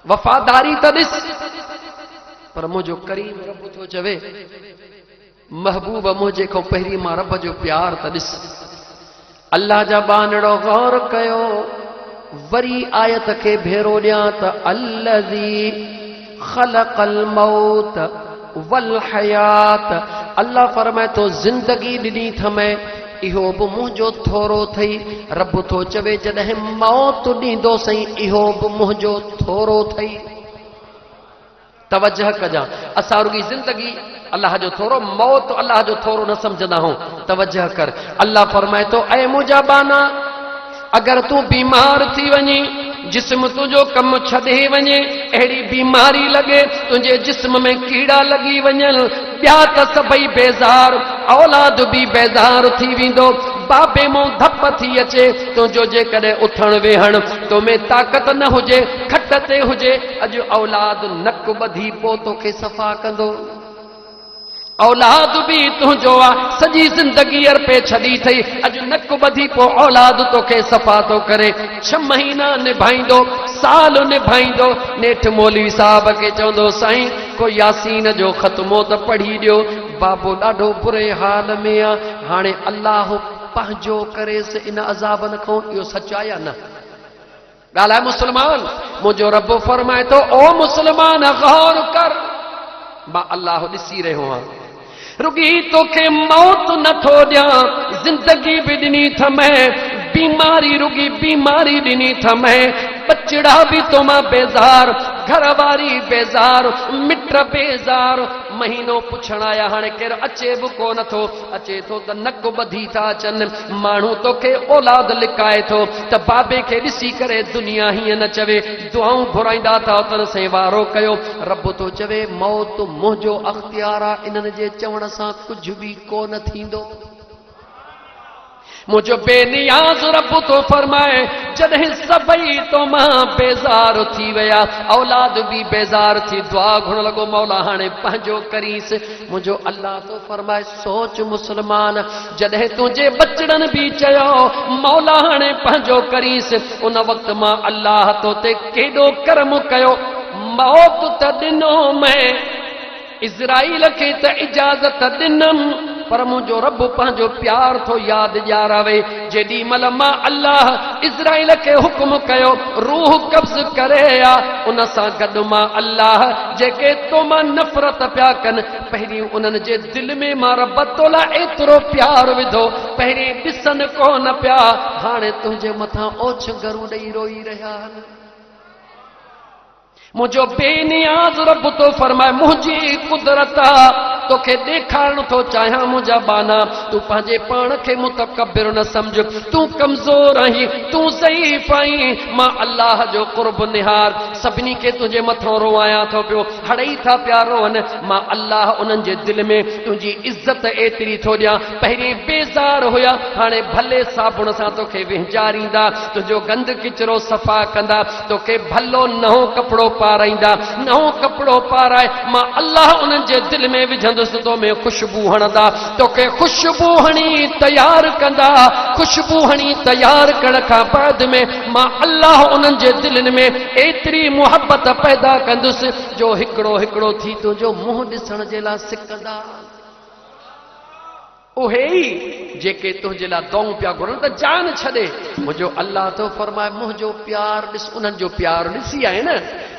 वफ़ादारी त ॾिस, पर मुंहिंजो करीम रब थो चवे महबूब मुंहिंजे खां पहिरीं मां रब जो प्यार त ॾिस। अल्लाह जा बानड़ो गौर कयो, वरी आयत खे भेरो ॾियां त अल्लज़ी ख़लक़ल मौत वल हयात, अल्लाह फरमाए थो ज़िंदगी ॾिनी थमे, इहो बि मुंहिंजो थोरो थई। रब थो चवे जॾहिं मौत ॾींदो सही, इहो बि मुंहिंजो थोरो थई। तवजह कजां, असां रुगी ज़िंदगी अल्लाह जो थोरो, मौत अल्लाह जो थोरो न समझंदा हूं। तवजह कर, अल्लाह फरमाए थो ऐ मुंहिंजा बाना, अगर तूं बीमार थी वञी, जिस्म तुंहिंजो कम छॾे वञे, अहिड़ी बीमारी लॻे तुंहिंजे जिस्म में कीड़ा लॻी वञनि, ॿिया त सभई बेज़ार, औलाद बि बेज़ार थी वेंदो, बाबे मां धप थी अचे, तुंहिंजो जेकॾहिं उथण वेहण तो में ताक़त न हुजे, खट ते हुजे, अॼु औलाद नक ॿधी पोइ तोखे सफ़ा कंदो। औलाद भी तुझो आ, सजी जिंदगी अर्पे छड़ी थई, अज नक बधी पो औलाद तोखे सफ़ा तो करे। 6 महीना निभाइंदो, साल निभाइंदो, नेठ मौलवी साहब के चवंदो साईं को यासीन जो ख़त्मो त पढ़ी दियो, बाबो ॾाढो बुरे हाल में आ, हाणे अल्लाह पंहिंजो करेसि इन अज़ाबन खां। इहो सच आहे या न? ॻाल्हाए मुस्लमान, मुंहिंजो रब फरमाए थो ओ मुस्लमान गौर कर, मां अल्लाह ॾिसी रहियो आहियां, रुगी तोखे मौत नथो ॾियां, जिंदगी भी ॾिनी थमे, बीमारी रुगी बीमारी ॾिनी थमे, बचड़ा भी तो मां बेज़ार, घरवारी बेज़ार, मिट बेज़ार, महीनो पुछण आया, हाणे केरु अचे बि को नथो, अचे थो त नक ॿधी था अचनि, माण्हू तोखे औलाद लिकाए थो त बाबे खे ॾिसी करे दुनिया हीअं न चवे, दुआऊं घुराईंदा था उतन से वारो कयो। रब तो चवे मौत मुंहिंजो अख्तियार आहे, इन्हनि जे चवण सां कुझु बि कोन थींदो। मुझो बेनियाज़ रब तो फरमाए जॾहिं सभई तो मां बेज़ार थी विया, औलाद भी बेज़ार थी, दुआ घुरण लॻो मौला हाणे पंहिंजो करीस। मुझो अल्लाह तो फरमाए सोच मुस्लमान, जॾहिं तुंहिंजे बचड़नि भी चयो मौला हाणे पंहिंजो करीस, उन वक़्त मां अल्लाह तो ते केॾो करम कयो। मौत त ॾिनो मैं, इज़राइल खे त इजाज़त ॾिनमि, पर मुंहिंजो रब पंहिंजो प्यार थो यादि ॾियारावे। जेॾी महिल मां अल्लाह इज़राइल खे हुकुम कयो रूह कब्ज़ करे आ, उन सां गॾु मां अल्लाह जेके तो मां नफ़रत पिया कनि, पहिरीं उन्हनि जे दिलि में मां रब तोला एतिरो प्यार विधो, पहिरीं ॾिसनि कोन पिया, हाणे तुंहिंजे मथां ओछ गरू ॾेई रोई रहिया आहिनि। मुझो बेनियाज़ रब तो फरमाए मुझी कुदरत तोखे ॾेखारण थो चाहियां मुंहिंजा बाना, तूं पंहिंजे पाण खे मुतकब्बिर न समझ, तूं कमज़ोर आहीं, तूं ज़ईफ़ आहीं, मां अल्लाह जो क़ुर्ब निहार, सभिनी खे तुंहिंजे मथां रोआयां थो पियो, हड़ई था पिया रोअनि, मां अल्लाह उन्हनि जे दिलि में तुंहिंजी इज़त एतिरी थो ॾियां, पहिरीं बेज़ार हुया, हाणे भले साबुण सां तोखे विंजारींदा, तुंहिंजो गंद किचिरो सफ़ा कंदा, तोखे भलो नओं कपिड़ो पाराईंदा, नओं कपिड़ो पाराए मां अल्लाह उन्हनि जे दिलि में विझंदुसि, तो में खुशबू हणंदा, तोखे खुशबू हणी तयार कंदा, खुशबू हणी तयार करण खां बाद में मां अल्लाह उन्हनि जे दिलनि में एतिरी मुहबत पैदा कंदुसि जो हिकिड़ो हिकिड़ो थी तुंहिंजो मुंहुं ॾिसण जे लाइ सिकंदा। उहे ई जेके तुंहिंजे लाइ दऊं पिया घुरनि त जान छॾे, मुंहिंजो अल्लाह तो फरमाए मुंहिंजो प्यार ॾिस, उन्हनि जो प्यार ॾिसी आहे न,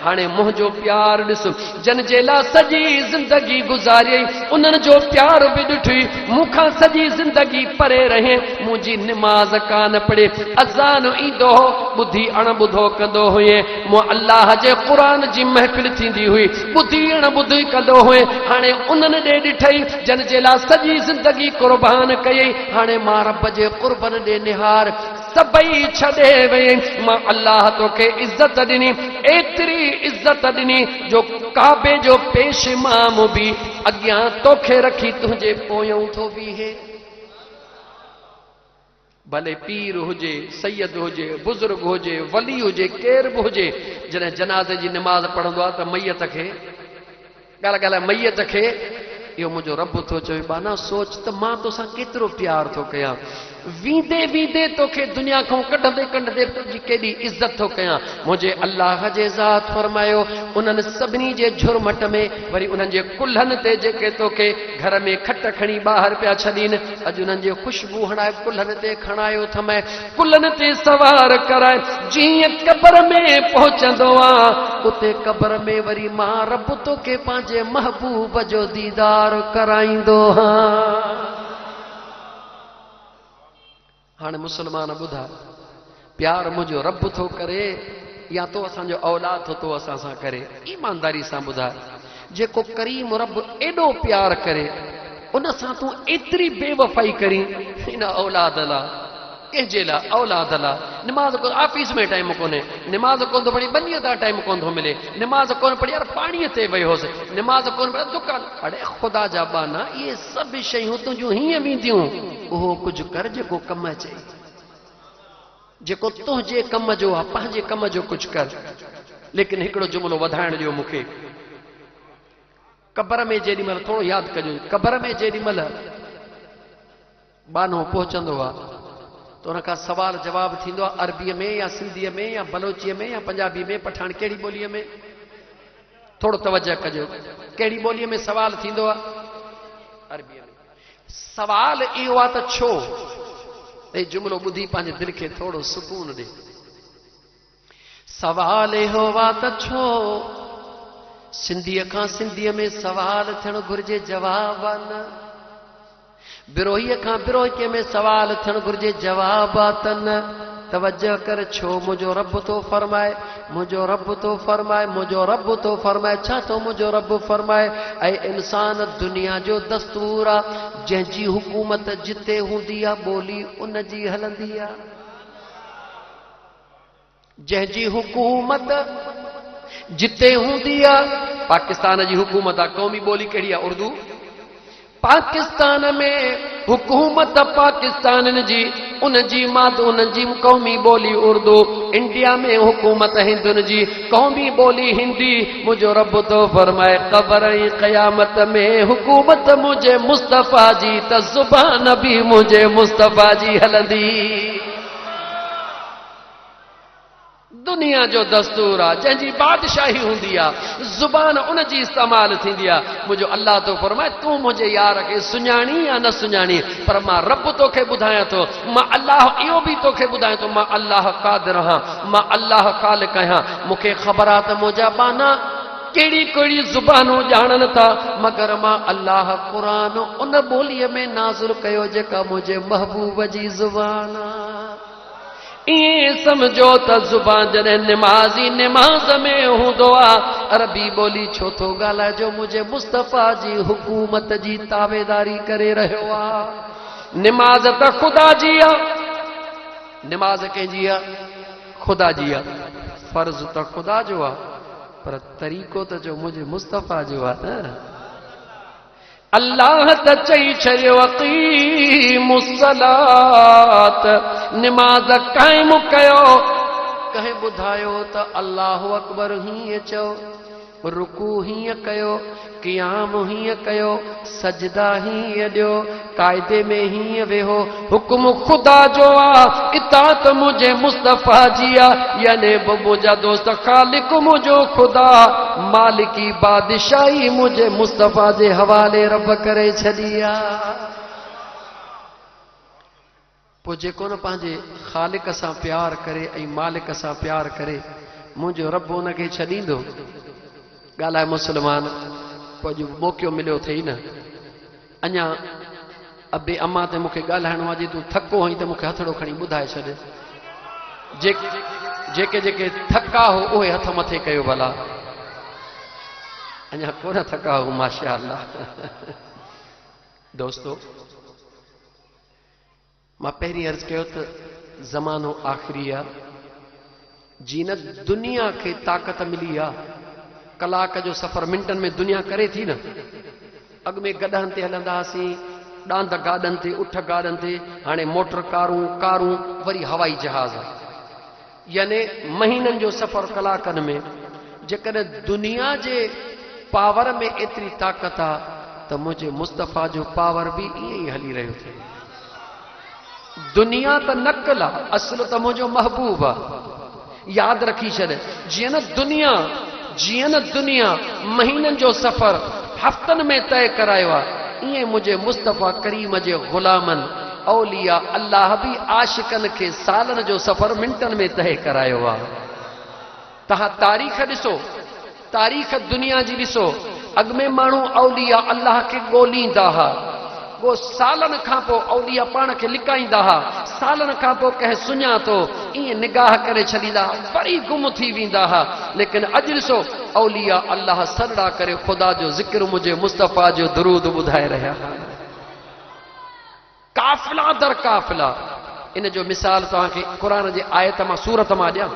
हाणे मुंहिंजो प्यार ॾिस, जन जे लाइ सॼी ज़िंदगी गुज़ारियई उन्हनि जो प्यार बि ॾिठी, मूंखां सॼी ज़िंदगी परे रहे, मुंहिंजी निमाज़ कान पढ़े, अज़ान ईंदो हो ॿुधी अणॿुधो कंदो हुए, मूं अल्लाह जे क़ुरान जी महफ़िल थींदी हुई ॿुधी अणॿुधी कंदो हुए, हाणे उन्हनि ॾे ॾिठई जन जे लाइ सॼी ज़िंदगी कुर्बान कयई, हाणे मां रब जे क़ुर्बन ॾे निहार सभई छॾे वई, मां अल्लाह तोखे इज़त ॾिनी, एतिरी इज़त ॾिनी जो काबे जो पेश इमाम बि अॻियां तोखे रखी तुंहिंजे पोयों थो बीहे। भले पीर हुजे, सैयद हुजे, बुजुर्ग हुजे, वली हुजे, केर बि हुजे, जॾहिं जनाज़े जी निमाज़ पढ़ंदो आहे त मैयत खे ॻाल्हि मैयत खे इहो मुंहिंजो रब थो चवे, बाना सोच त मां तोसां केतिरो प्यार थो कयां, वींदे वींदे तोखे दुनिया खां कढंदे कढंदे तुंहिंजी केॾी इज़त थो कयां। मुंहिंजे अल्लाह जे ज़ात फरमायो उन्हनि सभिनी जे झुरमट में वरी उन्हनि जे कुल्हनि ते जेके तोखे घर में खट खणी ॿाहिरि पिया छॾीनि, अॼु उन्हनि जे ख़ुशबू हणाए कुल्हनि ते खणायो थमाए, कुल्हनि ते सवार कराए, जीअं क़बर में पहुचंदो आहे उते क़बर में वरी मां रब तोखे पंहिंजे महबूब जो दीदार कराईंदो हां। हाणे मुसलमान ॿुधा, प्यार मुंहिंजो रब थो करे या तो असांजो औलाद थो असां सां करे? ईमानदारी सां ॿुधाए, जेको करीम रब एॾो प्यार करे उन सां तूं एतिरी बेवफ़ाई करी हिन औलाद लाइ, कंहिंजे लाइ? औलाद लाइ। निमाज़ को ऑफिस में टाइम कोन्हे, निमाज़ कोन थो पढ़ी, बनीअ तां टाइम कोन थो मिले, निमाज़ कोन पढ़ी, यार पाणीअ ते वियो हुउसि, निमाज़ कोन पढ़ी, दुकान। अड़े ख़ुदा जा बाना, इहे सभु शयूं तुंहिंजूं हीअं वेंदियूं, उहो कुझु कर जेको कमु अचे, जेको तुंहिंजे कम जो आहे, पंहिंजे कम जो कुझु कर। लेकिन हिकिड़ो जुमिलो वधाइण ॾियो मूंखे, क़बर में जेॾी महिल, थोरो यादि कजो, क़बर में जेॾी महिल बानो पहुचंदो आहे तो उनखां सवाल जवाब थींदो आहे अरबीअ में या सिंधीअ में या बलोचीअ में या पंजाबी में, पठान कहिड़ी ॿोलीअ में? थोरो तवजह कजो, कहिड़ी ॿोलीअ में सवाल थींदो आहे? अरबीअ में। सवाल इहो आहे त छो? ऐं जुमिलो ॿुधी पंहिंजे दिलि खे थोरो सुकून ॾे। सवाल इहो आहे त छो सिंधीअ खां सिंधीअ में सवाल थियणु घुरिजे, जवाब आहे न। बिरोहीअ खां बिरोहीअ में सवाल थियणु घुरिजे, जवाब आहे त न। तवजह कर, छो? मुंहिंजो रब थो फरमाए, मुंहिंजो रब थो फरमाए, मुंहिंजो रब थो फरमाए। छा थो मुंहिंजो रब फरमाए? ऐं इंसान दुनिया जो दस्तूर आहे, जंहिंजी हुकूमत जिते हूंदी आहे ॿोली उन जी हलंदी आहे। जंहिंजी हुकूमत जिते हूंदी आहे, पाकिस्तान जी हुकूमत आहे, क़ौमी ॿोली कहिड़ी आहे? उर्दू। पाकिस्तान में हुकूमत पाकिस्तान जी, उन जी माद उन जी क़ौमी ॿोली उर्दू। इंडिया में हुकूमत हिंदुनि जी, क़ौमी ॿोली हिंदी। मुंहिंजो रब थो फरमाए क़बर ऐं क़यामत में हुकूमत मुंहिंजे मुस्तफ़ा जी, त ज़ुबान बि मुंहिंजे मुस्तफ़ा जी हलंदी। दुनिया जो दस्तूर आहे, जंहिंजी बादशाही हूंदी आहे, ज़ुबान उन जी इस्तेमाल थींदी आहे। मुंहिंजो अल्लाह थो फरमाए तूं मुंहिंजे यार खे सुञाणी या न सुञाणी, पर मां रब तोखे ॿुधायां थो, मां अल्लाह इहो बि तोखे ॿुधायां थो, मां अल्लाह क़ादिर आहियां, मां अल्लाह ख़ालिक़ आहियां। मूंखे ख़बर आहे त मुंहिंजा बाना कहिड़ी कहिड़ी ज़ुबानूं ॼाणनि था, मगर मां अल्लाह क़ुरान उन ॿोलीअ में नाज़िल कयो जेका मुंहिंजे महबूब जी ज़ुबान आहे। ईअं समझो त ज़ुबान जॾहिं निमाज़ी निमाज़ में हूंदो आहे, अरबी ॿोली छो थो ॻाल्हाए? जो मुंहिंजे मुस्तफ़ा जी हुकूमत जी ताबेदारी करे रहियो आहे। निमाज़ त ख़ुदा जी आहे, निमाज़ कंहिंजी आहे? ख़ुदा जी आहे। फ़र्ज़ त ख़ुदा जो आहे, पर तरीक़ो त जो मुंहिंजे मुस्तफ़ा जो आहे न। अल्लाह त चई छॾियो अक़ीमुस्सलात, निमाज़ क़ाइम कयो। कंहिं ॿुधायो त अल्लाहु अकबर हीअं चओ, रुकू हीअं कयो, क़ियाम हीअं कयो, सजदा हीअं ॾियो, क़ाइदे में हीअं वेहो। हुकुम ख़ुदा जो आहे, इताअत मुंहिंजे मुस्तफ़ा जी आहे। याने मुंहिंजा दोस्त ख़ालिक मुंहिंजो ख़ुदा, मालिकी बादशाही मुंहिंजे मुस्तफ़ा जे हवाले रब करे छॾी आहे। पोइ जेको न पंहिंजे ख़ालिक सां प्यार करे ऐं मालिक सां प्यार करे, मुंहिंजो रब हुनखे छॾींदो? ॻाल्हाए मुस्लमान, पोइ अॼु मौक़ो मिलियो अथई न। अञा अबे अम्मा ते मूंखे ॻाल्हाइणो आहे, जे तूं थको आहीं त मूंखे हथड़ो खणी ॿुधाए छॾ। जेके जेके थका हो उहे हथ मथे कयो भला। अञा कोन थका हो, माशा अल्लाह। दोस्तो, मां पहिरीं अर्ज़ु कयो त ज़मानो आख़िरी आहे। जीनत दुनिया खे ताक़त मिली आहे, कलाक जो सफ़र मिंटनि में दुनिया करे थी न। अॻु में गॾहनि ते हलंदा हुआसीं, डांद गाॾनि ते उठ गाॾनि ते हाणे मोटर कारूं कारूं वरी हवाई जहाज़ यानी महीननि जो सफ़र कलाकनि में जेकॾहिं दुनिया जे पावर में एतिरी ताक़त आहे त मुंहिंजे मुस्तफ़ा जो पावर बि ईअं ई हली रहियो थिए दुनिया त नकल आहे असुल त मुंहिंजो महबूब आहे यादि रखी छॾ जीअं न दुनिया महीननि जो सफ़र हफ़्तनि में तय करायो आहे ईअं मुंहिंजे मुस्तफ़ा करीम जे ग़ुलामनि औलिया अल्लाह बि आशिकनि खे सालनि जो सफ़र मिंटनि में तय करायो आहे तव्हां तारीख़ ॾिसो तारीख़ दुनिया जी ॾिसो अॻ में माण्हू औलिया अल्लाह खे ॻोल्हींदा हुआ वो सालनि खां पोइ औलिया पाण खे लिकाईंदा हुआ सालनि खां पोइ कंहिं सुञातो ईअं निगाह करे छॾींदा वरी गुम थी वेंदा हुआ लेकिन अॼु ॾिसो औलिया अल्लाह सरड़ा करे ख़ुदा जो ज़िक्र मुंहिंजे मुस्तफ़ा जो दुरूद ॿुधाए रहिया काफ़िला दर काफ़िला इन जो मिसाल तव्हांखे क़ुर जे आयत मां सूरत मां ॾियां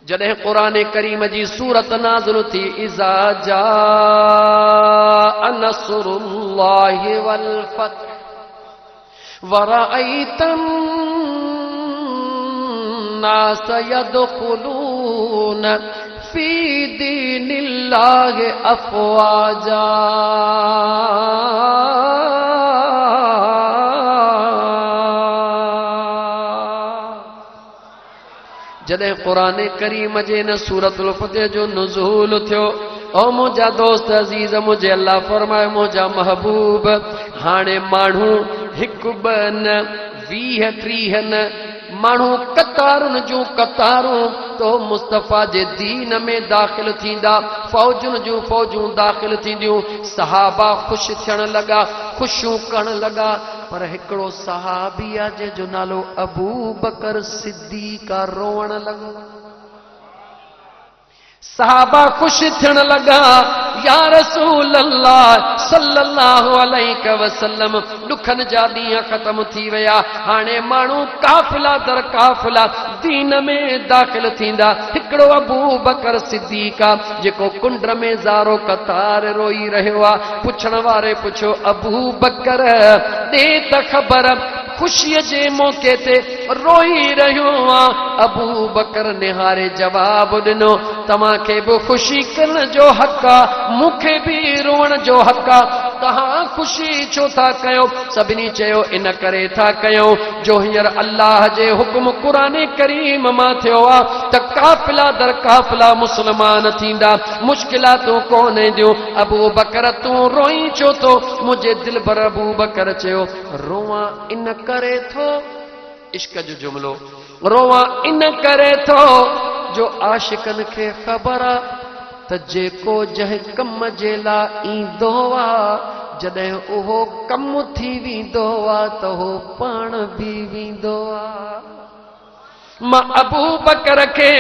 जॾहिं क़ुर करीम जी सूरत नाज़िल थी इज़ा जाअ नस्रुल्लाहि वल फतह वरअयतन नास यदखुलून फी दीनिल्लाहि अफ़वाजा जॾहिं क़ुर करीम जे न सूरतुल फतह जो नुज़ूल थियो ओ मुंहिंजा दोस्त अज़ीज़ मुंहिंजे अल्लाह फरमाए मुंहिंजा महबूब हाणे माण्हू हिकु ॿ न 20-30 न माण्हू कतारुनि जूं कतारूं तो मुस्तफ़ा जे दीन में दाख़िल थींदा फ़ौजुनि जूं फ़ौजूं दाख़िल थींदियूं सहाबा ख़ुशि थियण लॻा ख़ुशियूं करण लॻा पर हिकिड़ो सहाबी आहे जंहिंजो नालो अबू बकर सिद्दीक़ रोअण लॻो सहाबा ख़ुशि थियण लॻा या रसूल अल्लाह सल्लल्लाहु अलैहि वसल्लम ॾुखनि जा ॾींहं ख़त्म थी विया हाणे माण्हू काफ़िला दर काफ़िला दीन में दाख़िल थींदा हिकिड़ो अबू बकर सिद्दीक़ जेको कुंड में ज़ारो कतार रोई रहियो आहे पुछण वारे पुछो अबू बकर ॾे त ख़बर ख़ुशीअ जे मौक़े ते रोई रहियो आहे अबू बकर निहारे जवाबु ॾिनो तव्हांखे बि ख़ुशी करण जो हक़ आहे मूंखे बि रोअण जो हक़ आहे तव्हां ख़ुशी छो था कयो सभिनी चयो इन करे था कयूं जो हींअर अल्लाह जे हुकुम क़ुर करीम मां थियो आहे त काफ़िला दर काफ़िला मुस्लमान थींदा मुश्किलातूं कोन ईंदियूं अबू बकर तूं रोई छो थो मुंहिंजे दिलि भर अबू बकर चयो रोवां इन करे थो इश्क जो जुमिलो रोवां इन करे थो जो आशिकनि खे ख़बर आहे त जेको जंहिं कम जे लाइ ईंदो आहे जॾहिं उहो कम थी वेंदो आहे त उहो पाण बि वेंदो आहे मां अबू बकर खे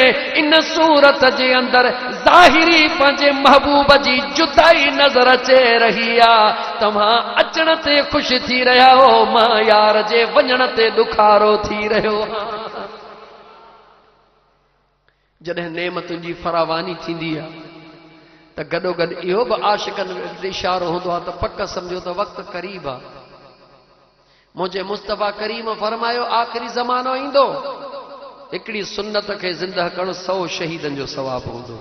इन सूरत जे अंदरि ज़ाहिरी पंहिंजे महबूब जी जुदाई नज़र अचे रही आहे तव्हां अचण ते ख़ुशि थी रहिया हो मां यार जे वञण ते ॾुखारो थी रहियो जॾहिं नेमतुनि जी फरावानी थींदी आहे त गॾोगॾु इहो बि आशिकनि जो इशारो हूंदो आहे त पक सम्झो त वक़्तु क़रीब आहे मुंहिंजे मुस्तफ़ा करीम फरमायो आख़िरी ज़मानो ईंदो हिकिड़ी सुन्नत खे ज़िंदह करणु 100 शहीदनि जो सवाबु हूंदो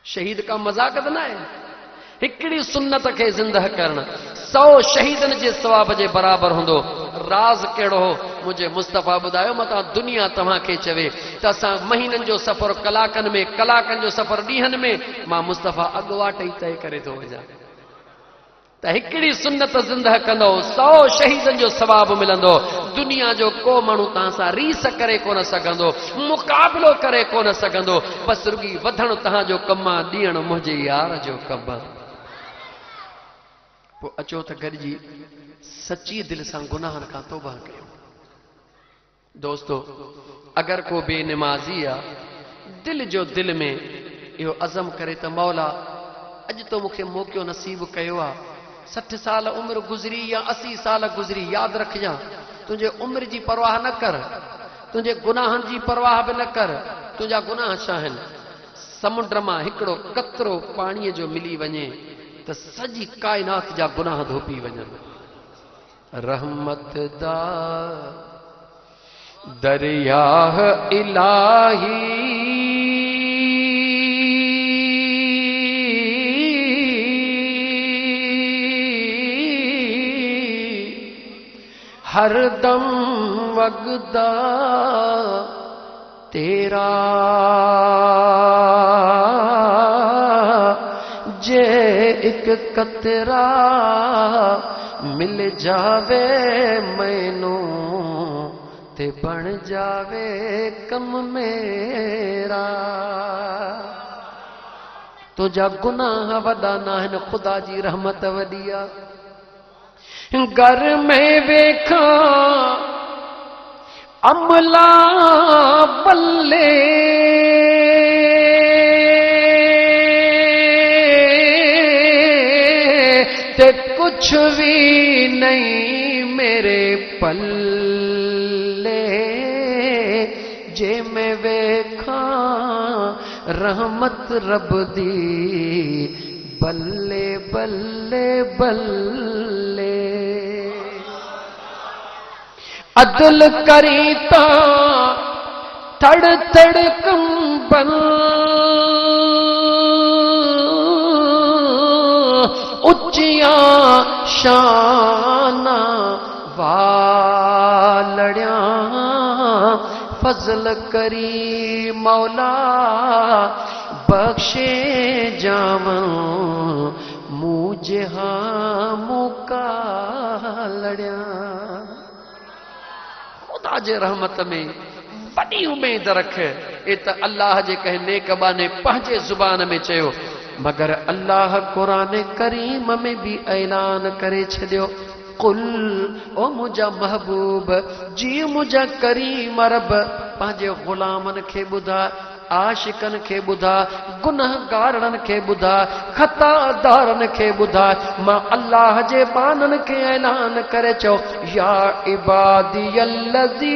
शहीद का मज़ाक त न आहे हिकिड़ी सुन्नत खे ज़िंदह करणु 100 शहीदनि जे सवाब जे बराबरि हूंदो राज़ कहिड़ो हो मुंहिंजे मुस्तफ़ा ॿुधायो मतां दुनिया तव्हांखे चवे त असां महीननि जो सफ़र कलाकनि में कलाकनि जो सफ़र ॾींहंनि में मां मुस्तफ़ा अॻुवाट ई तय करे थो वञा त हिकिड़ी सुन्नत ज़िंदह कंदो 100 शहीदनि जो सवाबु मिलंदो दुनिया जो को माण्हू तव्हां सां रीस करे कोन सघंदो मुक़ाबिलो करे कोन सघंदो बसि रुॻी वधणु तव्हांजो कमु आहे ॾियणु मुंहिंजे यार जो कमु आहे पोइ अचो त गॾिजी सची दिलि सां गुनाहनि खां तौबा कयूं दोस्तो अगरि को बेनिमाज़ी आहे दिलि जो दिलि में इहो अज़म करे त मौला अॼु तो मूंखे मौक़ो नसीब कयो आहे 60 साल उम्र गुज़री या 80 साल गुज़री यादि रखजां तुंहिंजे उम्र जी परवाह न कर तुंहिंजे गुनाहनि जी परवाह बि न कर तुंहिंजा गुनाह छा आहिनि समुंड मां हिकिड़ो कतरो पाणीअ जो मिली वञे त सॼी काइनात जा गुनाह धोपी वञनि। रहमत दा दरियाह इलाही हर दम वगदा तेरा जे एक कतरा मिल जावे मैनू ते बन जावे कम मेरा। तुझा गुनाह वॾा न आहिनि, खुदा जी रहमत वॾी आहे। घर में वेखा अमला बल्ले ते कुछ भी नहीं मेरे पल्ले। जे मैं वेखा रहमत रब दी बल्ले बल्ले बल्ले। अदल करी ता तड़ तड़ कंबन उच्चिया शाना वालड़िया। फजल करी मौला बख्शे जावन मुझे हाँ मुका लड़िया। खुदा जे रहमत में वॾी उम्मीद रख। ए त अल्लाह जे कंहिं नेक बाने पंहिंजे ज़ुबान में चयो, मगर अल्लाह क़ुरान करीम में भी ऐलान करे छॾियो, कुल ओ मुझा महबूब जी मुझा करीम रब पंहिंजे ग़ुलामन खे ॿुधा, आशिकन खे ॿुधा, गुनहगारन खे ॿुधा, खतादारन खे ॿुधा। मां अल्लाह जे बानन खे ऐलान करे चओ, या इबादियल्लज़ीन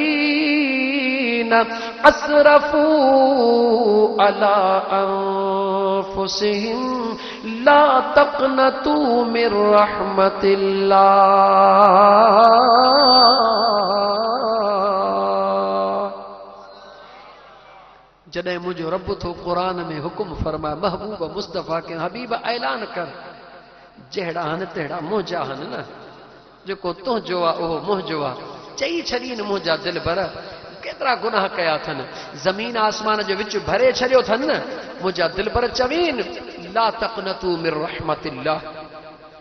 असरफू अला अंफुसिहिम ला तक़नतू मिर रहमतिल्लाह। जॾहिं मुझो रब थो क़ुरान में हुकुम फरमाए, महबूब मुस्तफ़ा के हबीब ऐलान कर, जहिड़ा हन तहिड़ा मुंहिंजा हन न, जेको तुंहिंजो आहे उहो मुंहिंजो आहे। चई छॾीनि मुंहिंजा दिल भर, केतिरा गुनाह कया अथनि, ज़मीन आसमान जो विच भरे छॾियो अथनि न। मुंहिंजा दिल भर चवीन ला तक़नतू मिर रहमतिल्लाह।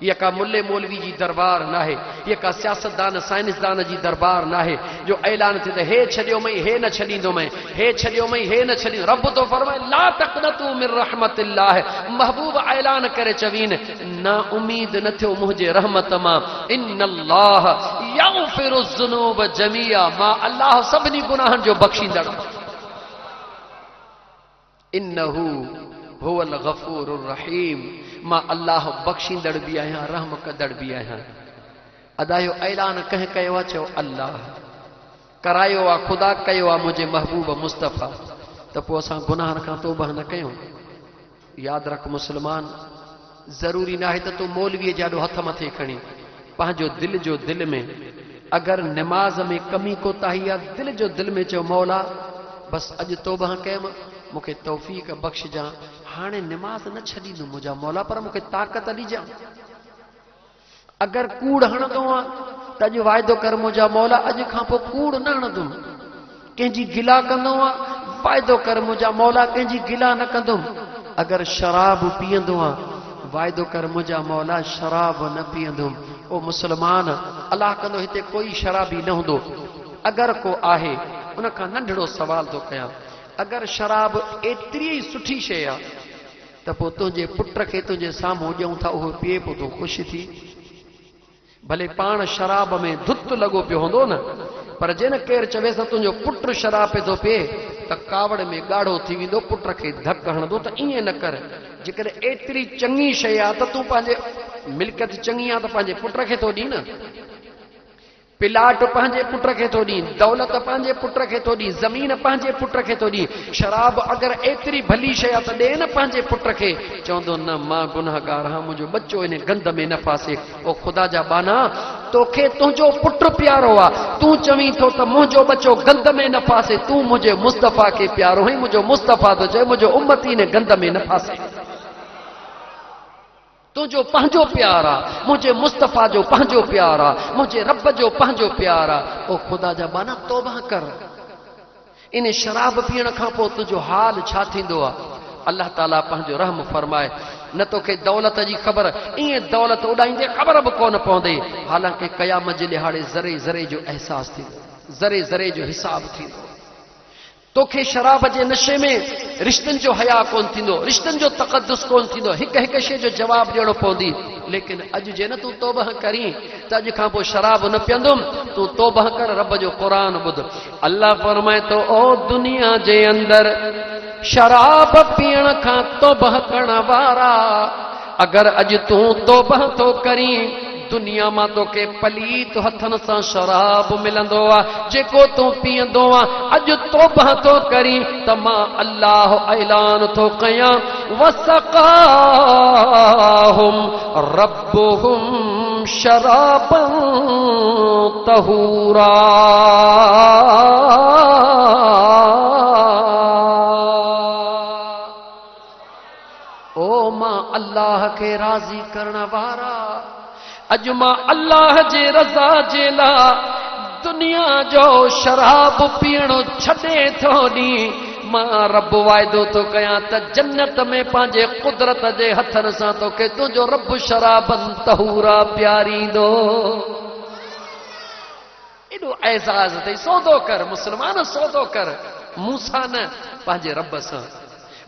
यह का मुल्ले मौलवी जी दरबार ना है, यह का सियासतदान साइंसदान जी दरबार ना है जो ऐलान थे हे छॾियो मई हे न छॾींदो मैं, हे छॾियो मई हे न छॾींदो। रब तो फरमाए ला तक़नतू मिर रहमतिल्लाह। महबूब ऐलान करे चवीन ना उम्मीद न थियो मुझे रहमत मां। इन्नल्लाह यग़फिरु ज़ुनूब जमीआ। मां अल्लाह सभिनी गुनाहन जो बख्शींदड़। इन्नहू हुवल गफूरुर रहीम। मां अल्लाह बख्शींदड़ भी आहियां, रहम कंदड़ भी आहियां। अदायो ऐलान कंहिं कयो आहे, चयो अल्लाह करायो आहे, ख़ुदा कयो आहे मुंहिंजे महबूब मुस्तफ़ा। त पोइ असां गुनाहनि खां तौबा न कयूं? यादि रख मुस्लमान, ज़रूरी न आहे त तूं मौलवीअ जाॾो हथ मथे खणी पंहिंजो दिल जो दिल में, अगरि निमाज़ में कमी कोताही आहे, दिल जो दिल में चयो मौला बसि अॼु तौबा कयमि, मूंखे तौफ़ीक़ बख़्शिजां, हाणे निमाज़ न छॾींदुमि मुंहिंजा मौला, पर मूंखे ताक़त ॾिजां। अगरि कूड़ हणंदो आहे त अॼु वाइदो कर मुंहिंजा मौला, अॼु खां पोइ कूड़ न हणंदुमि। कंहिंजी गिला कंदो आहे, वाइदो कर मुंहिंजा मौला, कंहिंजी गिला न कंदुमि। अगरि शराब पीअंदो आहे, वाइदो कर मुंहिंजा मौला, शराब न पीअंदुमि। ओ मुस्लमान, अलाह कंदो हिते कोई शराबी न हूंदो। अगरि को आहे, उन खां नंढड़ो सवाल थो कयां, अगरि शराब एतिरी ई सुठी शइ आहे त पोइ तुंहिंजे पुट खे तुंहिंजे साम्हूं ॾियूं था, उहो पीए पोइ तूं ख़ुशि थी? भले पाण शराब में धुत लॻो पियो हूंदो न, पर जिन केरु चवेसि त तुंहिंजो पुट शराब पियो थो पीए त कावड़ में ॻाढ़ो थी वेंदो, पुट खे धक हणंदो। त ईअं न कर। जेकॾहिं एतिरी चङी शइ आहे त तूं पंहिंजे मिल्कियत चङी आहे त पंहिंजे पुट खे थो ॾी न। प्लाट पंहिंजे पुट खे थो ॾी, दौलत पंहिंजे पुट खे थो ॾी, ज़मीन पंहिंजे पुट खे थो ॾी। शराब अगरि एतिरी भली शइ आहे त ॾे न पंहिंजे पुट खे। चवंदो न मां गुनाहगार आहियां, मुंहिंजो बच्चो इन गंद में न फासे। ओ ख़ुदा जा बाना, तोखे तुंहिंजो पुटु प्यारो आहे, तूं चवीं थो त मुंहिंजो बच्चो गंद में न फासे। तूं मुंहिंजे मुस्तफ़ा खे प्यारो आहीं, मुंहिंजो मुस्तफ़ा थो चए मुंहिंजो उम्मती इन गंद में न फासे। तुंहिंजो पंहिंजो प्यार आहे, मुंहिंजे मुस्तफ़ा जो पंहिंजो प्यार आहे, मुंहिंजे रब जो पंहिंजो प्यार आहे। ओ ख़ुदा जा बाना तौबा कर। इन शराब पीअण खां पोइ तुंहिंजो हाल छा थींदो आहे? अल्लाह ताला पंहिंजो रहम फरमाए। न तोखे दौलत जी ख़बर, ईअं दौलत उॾाईंदे ख़बर बि कोन पवंदे। हालांकि क़यामत जे ॾिहाड़े ज़रे ज़रे जो अहसास थींदो, ज़रे ज़रे जो हिसाब थींदो। तोखे शराब जे नशे में रिश्तनि जो हया कोन थींदो, रिश्तनि जो तक़दुस कोन थींदो, हिक हिक शइ जो जवाब ॾियणो पवंदी। लेकिन अॼु जे न तूं तौबह करीं त अॼु खां पोइ शराब न पीअंदुमि, तूं तौबह कर, रब जो क़ुरान ॿुध। अल्लाह फरमाए थो, ओ दुनिया जे अंदरि शराब पीअण खां तौबह करण वारा, अगरि अॼु तूं तौबह थो करीं, दुनिया मां तोखे पलीत हथनि सां शराब मिलंदो आहे, जेको तूं पीअंदो आहे। अॼु तौबह थो करीं त मां अल्लाह ऐलान थो कयां, वसक़ाहुम रब्बुहुम शराबन तहूरा। ओ मां अल्लाह खे राज़ी करण वारा, अॼु मां अल्लाह जे रज़ा जे लाइ दुनिया जो शराब पीअणो छॾे थो ॾी। मां रब वाइदो थो कयां त जन्नत में पंहिंजे कुदरत जे हथनि सां तोखे तुंहिंजो रब शराबन तहूरा प्यारींदो। एॾो एज़ाज़ अथई, सौदो कर मुस्लमान, सौदो कर। मूसा न पंहिंजे रब सां,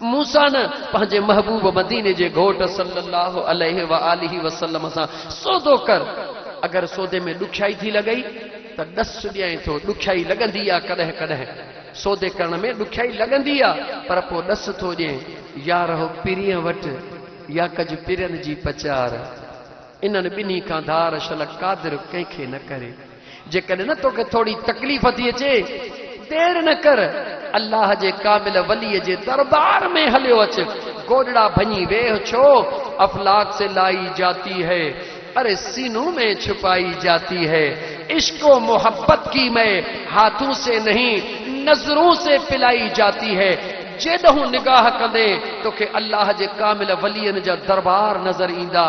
मूसा न पंहिंजे महबूब मदीने जे घोट सल्लल्लाहु अलैहि व आलिहि वसल्लम सां सौदो कर। अगरि सौदे में ॾुखियाई थी लॻई त ॾस ॾियईं थो। ॾुखियाई लॻंदी आहे कॾहिं कॾहिं, सौदे करण में ॾुखियाई लॻंदी आहे, पर पोइ ॾस थो ॾियईं, या रहो पिरीअ वटि या कज पिरनि जी पचार। इन्हनि ॿिन्ही खां धार शल कादिर कंहिंखे न करे। जेकॾहिं न तोखे थोरी तकलीफ़ थी अचे, देर न कर, अल्लाह जे कामिल वलीअ जे दरबार में हलियो अच। गोॾड़ा भञी वेह, छो अफलाक से लाई जाती है, अरे सीनों में छुपाई जाती है। इश्को मोहब्बत की मैं हाथों से नहीं नजरों से पिलाई जाती है। जेॾहूं निगाह कंदे तोखे अल्लाह जे कामिल वलीअनि जा दरबार नज़र ईंदा,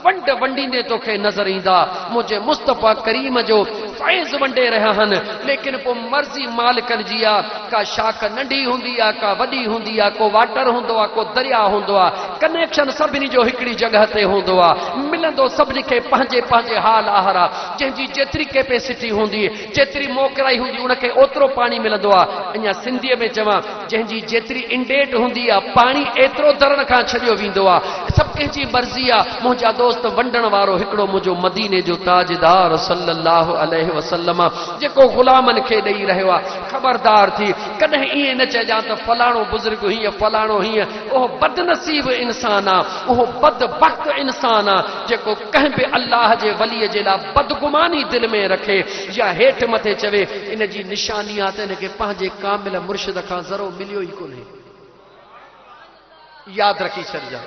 वंड वंडींदे तोखे नज़र ईंदा। मुंहिंजे मुस्तफ़ा करीम जो फैज़ वंडे रहिया आहिनि, लेकिन पोइ मर्ज़ी मालिकनि जी आहे। का शाख नंढी हूंदी आहे, का वॾी हूंदी आहे, को वाटर हूंदो आहे, को दरिया हूंदो आहे, कनेक्शन सभिनी जो हिकिड़ी जॻह ते हूंदो आहे, मिलंदो सभिनी खे पंहिंजे पंहिंजे हाल आहर आहे। जंहिंजी जेतिरी कैपेसिटी हूंदी, जेतिरी मोकराई हूंदी, उनखे ओतिरो पाणी मिलंदो आहे। अञा सिंधीअ में चवां, जंहिंजी जेतिरी इंडेट हूंदी आहे, पाणी एतिरो दरण खां छॾियो वेंदो आहे। सभु कंहिंजी मर्ज़ी आहे। मुंहिंजा दोस्त वंडण वारो हिकिड़ो मुंहिंजो मदीने जो ताजदार सल्लल्लाहु अलैहि वसल्लम, जेको ग़ुलामनि खे ॾेई रहियो आहे, ख़बरदार थी कॾहिं ईअं न चइजां त फलाणो बुज़ुर्ग हीअं फलाणो हीअं। उहो बदनसीब इंसान आहे, उहो बदबख्त इंसान आहे, जेको कंहिं बि अल्लाह जे वलीअ जे लाइ बदगुमानी दिलि में रखे या हेठि मथे चवे। इन जी निशानी आहे त इनखे पंहिंजे कामिल मुर्शिद खां ज़रो मिलियो ई कोन्हे। यादि रखी छॾिजां,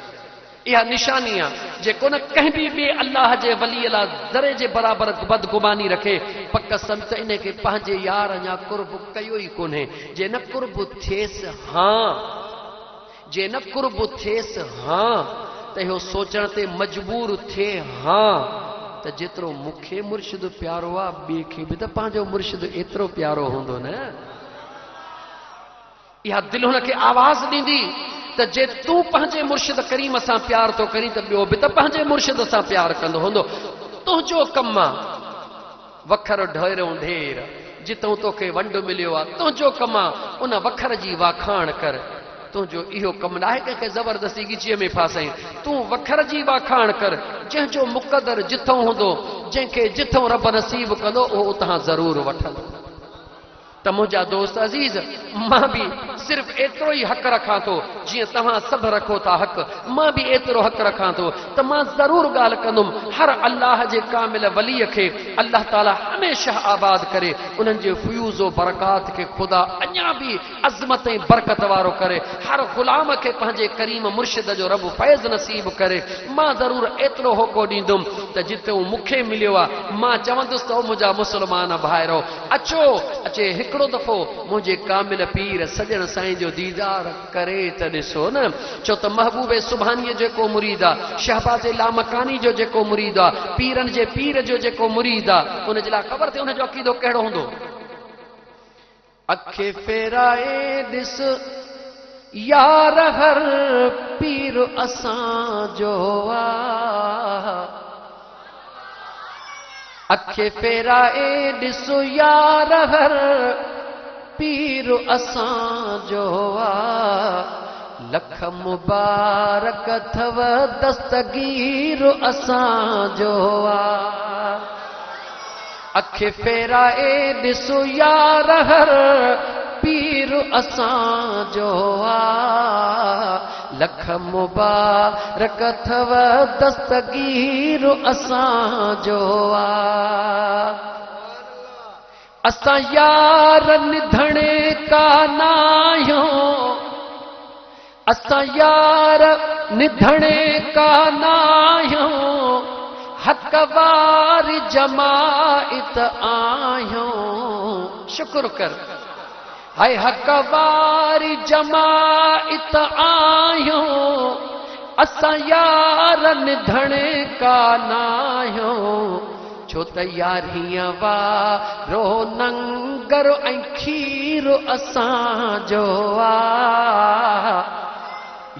इहा निशानी आहे। जेको न कंहिं बि ॿिए अल्लाह जे वलीअ लाइ ज़रे जे बराबरि बदगुमानी रखे, पक सम्झ त इनखे पंहिंजे यार अञा कुर्ब कयो ई कोन्हे। जे न कुर्ब थिएसि हां, जे न कुर्ब थिएसि हां, त इहो सोचण ते मजबूर थिए हां त जेतिरो मूंखे मुर्शिद प्यारो आहे, ॿिए खे बि त पंहिंजो मुर्शिद एतिरो प्यारो हूंदो न। इहा दिलि हुनखे आवाज़ ॾींदी त जे तूं पंहिंजे मुर्शिद करीम सां प्यार थो करीं त ॿियो बि त पंहिंजे मुर्शिद सां प्यार कंदो हूंदो। तुंहिंजो कमु आहे वखर ढेरो ढेर, जितां तोखे वंड मिलियो आहे, तुंहिंजो कमु आहे उन वखर जी वाखाण कर। तुंहिंजो इहो कमु न आहे कंहिंखे ज़बरदस्ती ॻिचीअ में फासाई। तूं वखर जी वाखाण कर। जंहिंजो मुक़दर जिथों हूंदो, जंहिंखे जिथों रब नसीब कंदो, उहो उतां ज़रूरु वठंदो। त मुंहिंजा दोस्त अज़ीज़, मां बि सिर्फ़ एतिरो ई हक़ रखां थो जीअं तव्हां सभु रखो था हक़। मां बि एतिरो हक़ रखां थो त मां ज़रूरु ॻाल्हि कंदुमि, हर अल्लाह जे कामिल वलीअ खे अल्लाह ताला हमेशह आबाद करे उन्हनि जे फ्यूज़ो बरकात के खुदा अञा भी अज़मत ऐं बरकत वारो करे हर गुलाम के पंहिंजे करीम मुर्शिद जो रब फैज़ नसीब करे मां ज़रूर एतिरो होको ॾींदुमि त जिते हू मूंखे मिलियो आहे मां चवंदुसि त मुंहिंजा मुस्लमान भाइरो अचो अचे हिकिड़ो दफ़ो मुंहिंजे कामिल पीर सॼण साईं जो दीदार करे त ॾिसो न छो त महबूबे सुभानीअ जेको मुरीद आहे शहबाज़ लामकानी जो जेको मुरीद आहे पीरनि जे पीर जो जेको मुरीद आहे उन जे लाइ ख़बर थिए उन जो अक़ीदो कहिड़ो हूंदो अखे फेराए ॾिस यार हर पीर असांजो आहे अखे फेराए ॾिसो यार हर पीर असांजो आहे लख मुबारक अथव दस्तगीर असांजो आहे अखे फेराए ॾिसो यार हर पीर असांजो आहे लख मुबारक अथव दस्तगीर असांजो आहे असां यार निधणे का नाहियूं असां यार निधणे का नाहियूं हक वारी जमाइत आहियूं शुक्र कर हाय हक वारी जमाइत आहियूं असां यार निधणे का नाहियूं छो त यारीअ वारो नंगर ऐं खीर असांजो आहे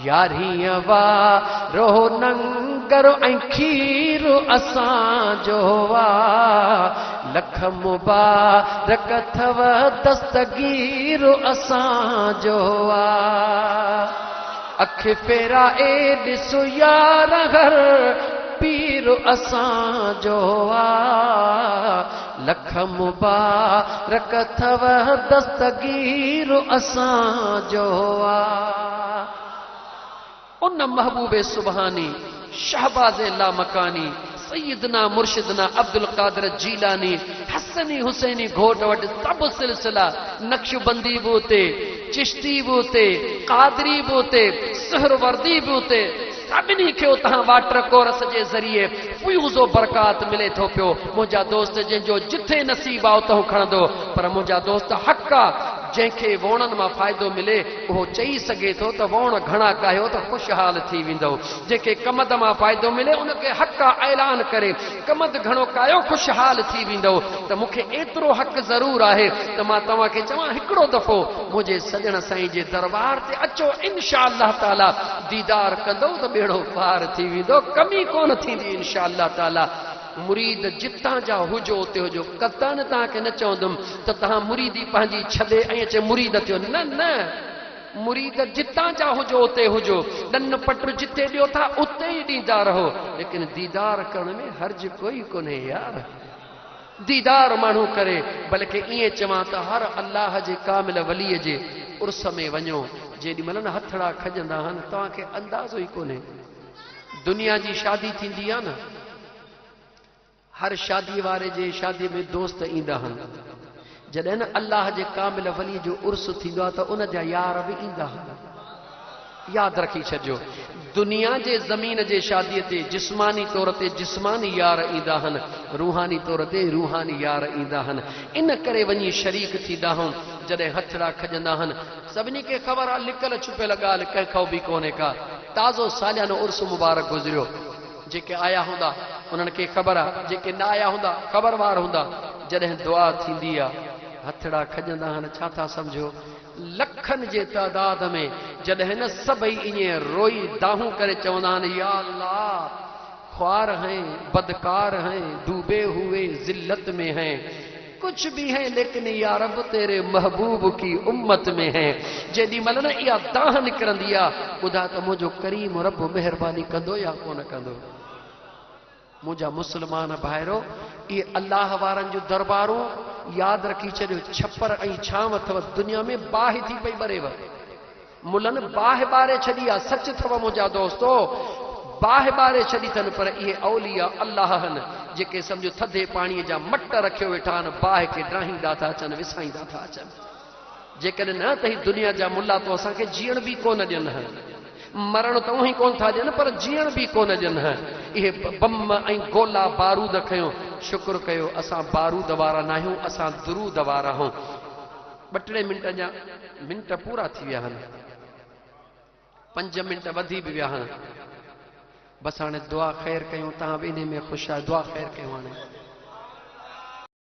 यारीअ वारो नंगर ऐं खीर असांजो आहे लख मुबारक अथव दस्तगीर असांजो आहे अख फेराए ॾिसो यार हर पीर असांजो आहे लख मुबारक अथव दस्तगीर असांजो आहे उन महबूबे सुबहानी शहबाज़ लामकानी सैयदना मुर्शिदना अब्दुल कादिर जीलानी हसनी हुसैनी घोट वटि सभु सिलसिला नक्शबंदी बि उते चिश्ती बि उते कादरी बि उते सुहरवर्दी बि उते सभिनी खे उतां वाटर कोरस जे ज़रिए फ्यूज़ो बरकात मिले थो पियो मुंहिंजा दोस्त जंहिंजो जिथे नसीब आहे उतां खणंदो पर मुंहिंजा दोस्त हक़ आहे जंहिंखे वणनि मां फ़ाइदो मिले उहो चई सघे थो त वण घणा कयो त ख़ुशहाल थी वेंदो जंहिंखे कमद मां फ़ाइदो मिले उनखे हक़ ऐलान करे कमद घणो कयो ख़ुशहाल थी वेंदो त मूंखे एतिरो हक़ ज़रूरु आहे त मां तव्हांखे चवां हिकिड़ो दफ़ो मुंहिंजे सॼण साईं जे दरबार ते अचो इनशा अल्लाह ताला दीदार कंदो त बेड़ो पार थी वेंदो कमी कोन थींदी इनशा अल्लाह ताला मुरीद जितां जा हुजो उते हुजो कतन तव्हांखे न चवंदुमि त तव्हां मुरीदी पंहिंजी छॾे ऐं अचे मुरीद थियो न न मुरीद जितां जा हुजो उते हुजो ॾन पट जिते ॾियो था उते ई ॾींदा रहो लेकिन दीदार करण में हर्ज कोई कोन्हे यार दीदार माण्हू करे बल्कि ईअं चवां त हर अल्लाह जे कामिल वलीअ जे उर्स में वञो जेॾीमहिल न हथड़ा खजंदा आहिनि तव्हांखे अंदाज़ो ई कोन्हे दुनिया जी शादी थींदी आहे न हर शादी वारे जे शादी में दोस्त ईंदा आहिनि जॾहिं न अल्लाह जे कामिल वली जो उर्स थींदो आहे त उन जा यार बि ईंदा आहिनि यादि रखी छॾिजो दुनिया जे ज़मीन जे शादीअ ते जिस्मानी तौर ते जिस्मानी यार ईंदा आहिनि रूहानी तौर ते रूहानी यार ईंदा आहिनि इन करे वञी शरीक थींदा आहियूं जॾहिं हथड़ा खजंदा आहिनि सभिनी खे ख़बर आहे लिकल छुपियल ॻाल्हि कंहिंखां बि कोन्हे का ताज़ो सालियानो उर्स मुबारक गुज़रियो जेके आया हूंदा उन्हनि खे ख़बर आहे जेके न आया हूंदा ख़बरवार हूंदा जॾहिं दुआ थींदी आहे हथड़ा खजंदा आहिनि छा था सम्झो लखनि जे तादाद में जॾहिं न सभई ईअं रोई दाहूं करे चवंदा आहिनि या अल्लाह ख्वार हैं बदकार हैं डूबे हुए जिल्लत में हैं कुछ भी है लेकिन या रब तेरे महबूब की उम्मत में है जेॾी महिल न इहा दाह निकिरंदी आहे ॿुधा त मुंहिंजो करीम रब महिरबानी कंदो या कोन कंदो मुंहिंजा मुस्लमान भाइरो इहे अल्लाह वारनि जूं दरबारूं यादि रखी छॾियो छपर ऐं छांव अथव दुनिया में बाहि थी पई ॿरेव मुलनि बाहि ॿारे छॾी आहे सच अथव मुंहिंजा दोस्तो बाहि ॿारे छॾी अथनि, पर इहे औलिया अल्लाह आहिनि जेके सम्झो थधे पाणीअ जा मट रखियो वेठा आहिनि, बाहि खे ड्राहींदा था अचनि, विसाईंदा था अचनि। जेकॾहिं न त ही दुनिया जा मुल्ला तो असांखे जीअण बि कोन ॾियनि हैं, मरण त उहो ई कोन था ॾियनि पर जीअण बि कोन ॾियनि हैं। इहे बम ऐं गोला बारूद खयो, शुक्र कयो असां बारूद वारा न आहियूं, असां दुरूद वारा आहियूं। 2-3 मिंट जा मिंट पूरा थी विया आहिनि, 5 मिंट वधी बि विया आहिनि। बसि हाणे दुआ ख़ैर कयूं, तव्हां बि इन में ख़ुशि आहियो, दुआ ख़ैर कयूं हाणे।